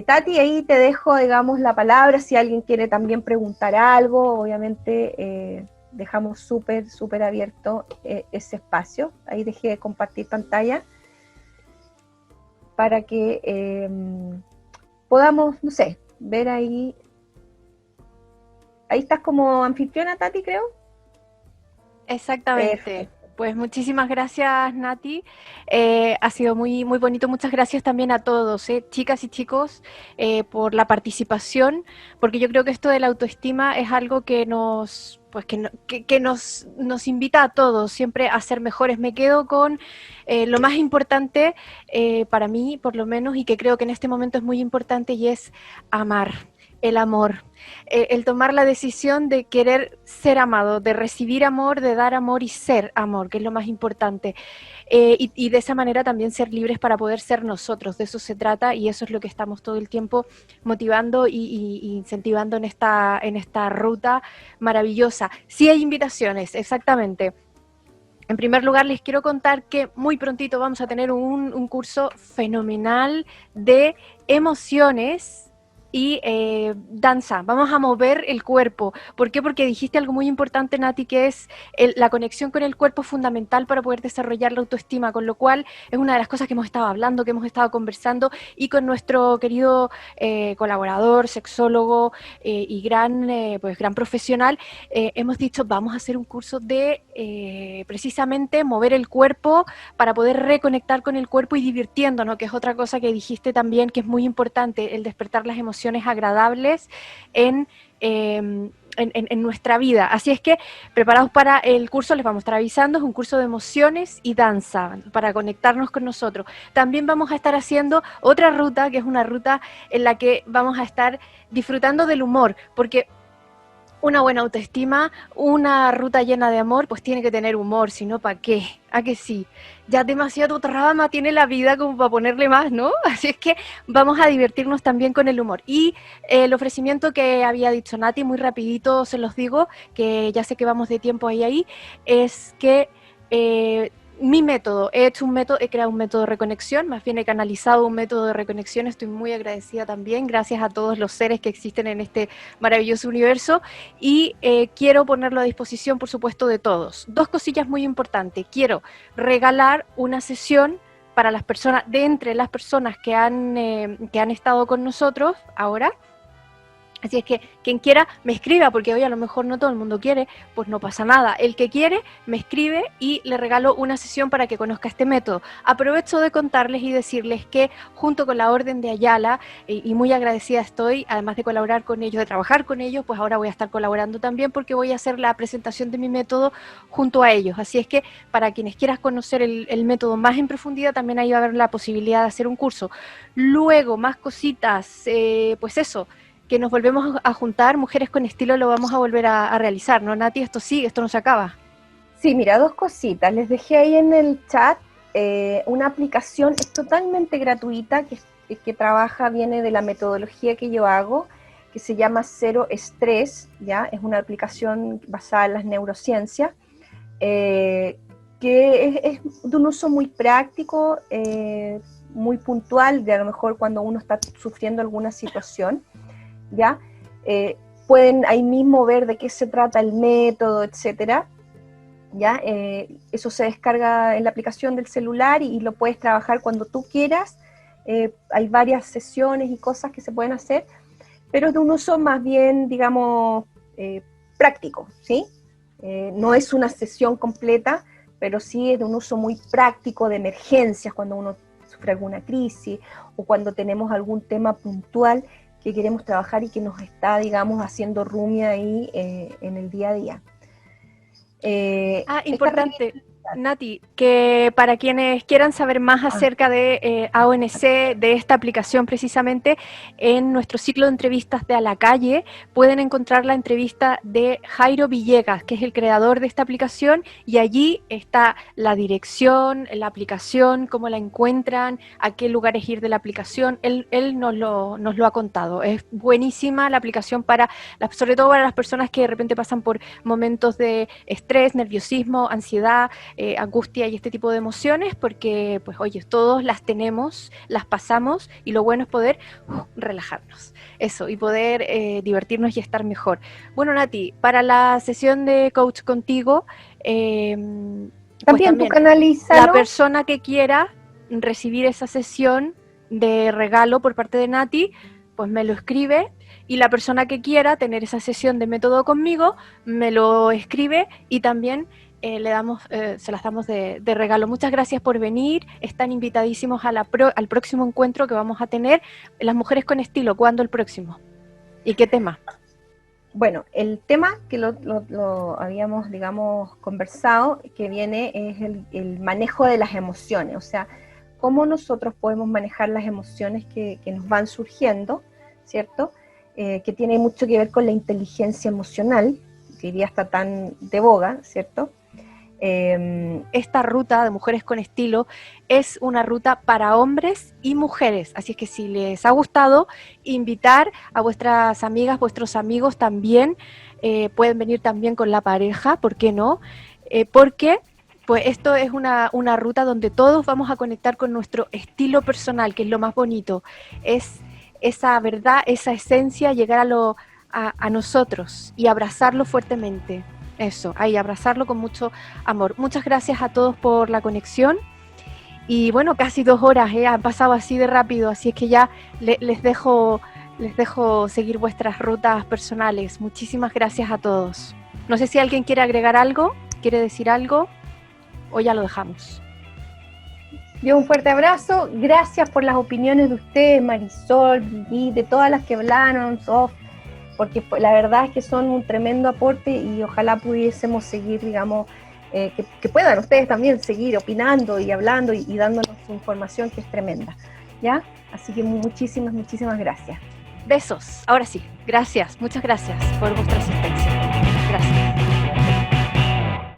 Tati, ahí te dejo, digamos, la palabra, si alguien quiere también preguntar algo, obviamente dejamos súper abierto ese espacio. Ahí dejé de compartir pantalla para que podamos, no sé, ver ahí. Ahí estás como anfitriona, Tati, creo. Exactamente. Pues muchísimas gracias, Nati. Ha sido muy bonito. Muchas gracias también a todos, chicas y chicos, por la participación, porque yo creo que esto de la autoestima es algo que nos invita a todos siempre a ser mejores. Me quedo con lo más importante para mí, por lo menos, y que creo que en este momento es muy importante, y es amar. El amor, el tomar la decisión de querer ser amado, de recibir amor, de dar amor y ser amor, que es lo más importante. Y de esa manera también ser libres para poder ser nosotros. De eso se trata, y eso es lo que estamos todo el tiempo motivando y incentivando en esta ruta maravillosa. Sí hay invitaciones, exactamente. En primer lugar, les quiero contar que muy prontito vamos a tener un curso fenomenal de emociones y danza. Vamos a mover el cuerpo. ¿Por qué? Porque dijiste algo muy importante, Nati, que es la conexión con el cuerpo es fundamental para poder desarrollar la autoestima, con lo cual es una de las cosas que hemos estado hablando, que hemos estado conversando, y con nuestro querido colaborador, sexólogo y gran profesional, hemos dicho, vamos a hacer un curso de precisamente mover el cuerpo para poder reconectar con el cuerpo y divirtiéndonos, que es otra cosa que dijiste también, que es muy importante, el despertar las emociones agradables en nuestra vida. Así es que preparados para el curso, les vamos a estar avisando, es un curso de emociones y danza para conectarnos con nosotros. También vamos a estar haciendo otra ruta, que es una ruta en la que vamos a estar disfrutando del humor, porque una buena autoestima, una ruta llena de amor, pues tiene que tener humor, si no, ¿para qué? ¿A que sí? Ya demasiado drama tiene la vida como para ponerle más, ¿no? Así es que vamos a divertirnos también con el humor. Y el ofrecimiento que había dicho Nati, muy rapidito se los digo, que ya sé que vamos de tiempo ahí, es que mi método, he creado un método de reconexión, más bien he canalizado un método de reconexión, estoy muy agradecida también, gracias a todos los seres que existen en este maravilloso universo, y quiero ponerlo a disposición, por supuesto, de todos. Dos cosillas muy importantes. Quiero regalar una sesión para las personas, de entre las personas que han estado con nosotros ahora. Así es que quien quiera me escriba, porque hoy a lo mejor no todo el mundo quiere, pues no pasa nada. El que quiere me escribe y le regalo una sesión para que conozca este método. Aprovecho de contarles y decirles que junto con la Orden de Ayala, y muy agradecida estoy, además de colaborar con ellos, de trabajar con ellos, pues ahora voy a estar colaborando también, porque voy a hacer la presentación de mi método junto a ellos. Así es que para quienes quieran conocer el método más en profundidad, también ahí va a haber la posibilidad de hacer un curso. Luego, más cositas, pues eso, que nos volvemos a juntar, Mujeres con Estilo lo vamos a volver a realizar, ¿no, Nati? Esto sigue, esto no se acaba. Sí, mira, dos cositas. Les dejé ahí en el chat una aplicación, es totalmente gratuita, que trabaja, viene de la metodología que yo hago, que se llama Cero Estrés, ¿ya? Es una aplicación basada en las neurociencias, que es de un uso muy práctico, muy puntual, de a lo mejor cuando uno está sufriendo alguna situación, ¿ya? Pueden ahí mismo ver de qué se trata el método, etcétera, ¿ya? Eso se descarga en la aplicación del celular y lo puedes trabajar cuando tú quieras. Hay varias sesiones y cosas que se pueden hacer, pero es de un uso más bien, digamos, práctico, ¿sí? No es una sesión completa, pero sí es de un uso muy práctico de emergencias, cuando uno sufre alguna crisis o cuando tenemos algún tema puntual que queremos trabajar y que nos está, digamos, haciendo rumia ahí en el día a día. Importante. Nati, que para quienes quieran saber más acerca de AONC, de esta aplicación precisamente, en nuestro ciclo de entrevistas de A la Calle, pueden encontrar la entrevista de Jairo Villegas, que es el creador de esta aplicación, y allí está la dirección, la aplicación, cómo la encuentran, a qué lugares ir de la aplicación. Él nos lo ha contado. Es buenísima la aplicación sobre todo para las personas que de repente pasan por momentos de estrés, nerviosismo, ansiedad, angustia y este tipo de emociones, porque pues oye, todos las tenemos, las pasamos, y lo bueno es poder relajarnos, eso, y poder divertirnos y estar mejor. Bueno, Nati, para la sesión de coach contigo, También, pues tú canalízalo. la persona que quiera recibir esa sesión de regalo por parte de Nati, pues me lo escribe, y la persona que quiera tener esa sesión de método conmigo me lo escribe, y también se las damos de regalo. Muchas gracias por venir. Están invitadísimos al próximo encuentro que vamos a tener, Las Mujeres con Estilo. ¿Cuándo el próximo? ¿Y qué tema? Bueno, el tema que lo habíamos, digamos, conversado, que viene, es el manejo de las emociones, o sea, cómo nosotros podemos manejar las emociones que nos van surgiendo, ¿cierto? Que tiene mucho que ver con la inteligencia emocional, que hoy día está tan de boga, ¿cierto? Esta ruta de Mujeres con Estilo es una ruta para hombres y mujeres, así es que si les ha gustado, invitar a vuestras amigas, vuestros amigos también, pueden venir también con la pareja, ¿por qué no? Porque pues esto es una ruta donde todos vamos a conectar con nuestro estilo personal, que es lo más bonito, es esa verdad, esa esencia, llegar a nosotros y abrazarlo fuertemente. Eso, ahí, abrazarlo con mucho amor. Muchas gracias a todos por la conexión. Y bueno, casi 2 horas, han pasado así de rápido, así es que ya les dejo seguir vuestras rutas personales. Muchísimas gracias a todos. No sé si alguien quiere agregar algo, quiere decir algo, o ya lo dejamos. Yo un fuerte abrazo. Gracias por las opiniones de ustedes, Marisol, Vivi, de todas las que hablaron, Sof, porque la verdad es que son un tremendo aporte, y ojalá pudiésemos seguir, digamos, que puedan ustedes también seguir opinando y hablando y dándonos información que es tremenda, ¿ya? Así que muchísimas gracias. Besos, ahora sí, gracias, muchas gracias por vuestra asistencia. Gracias.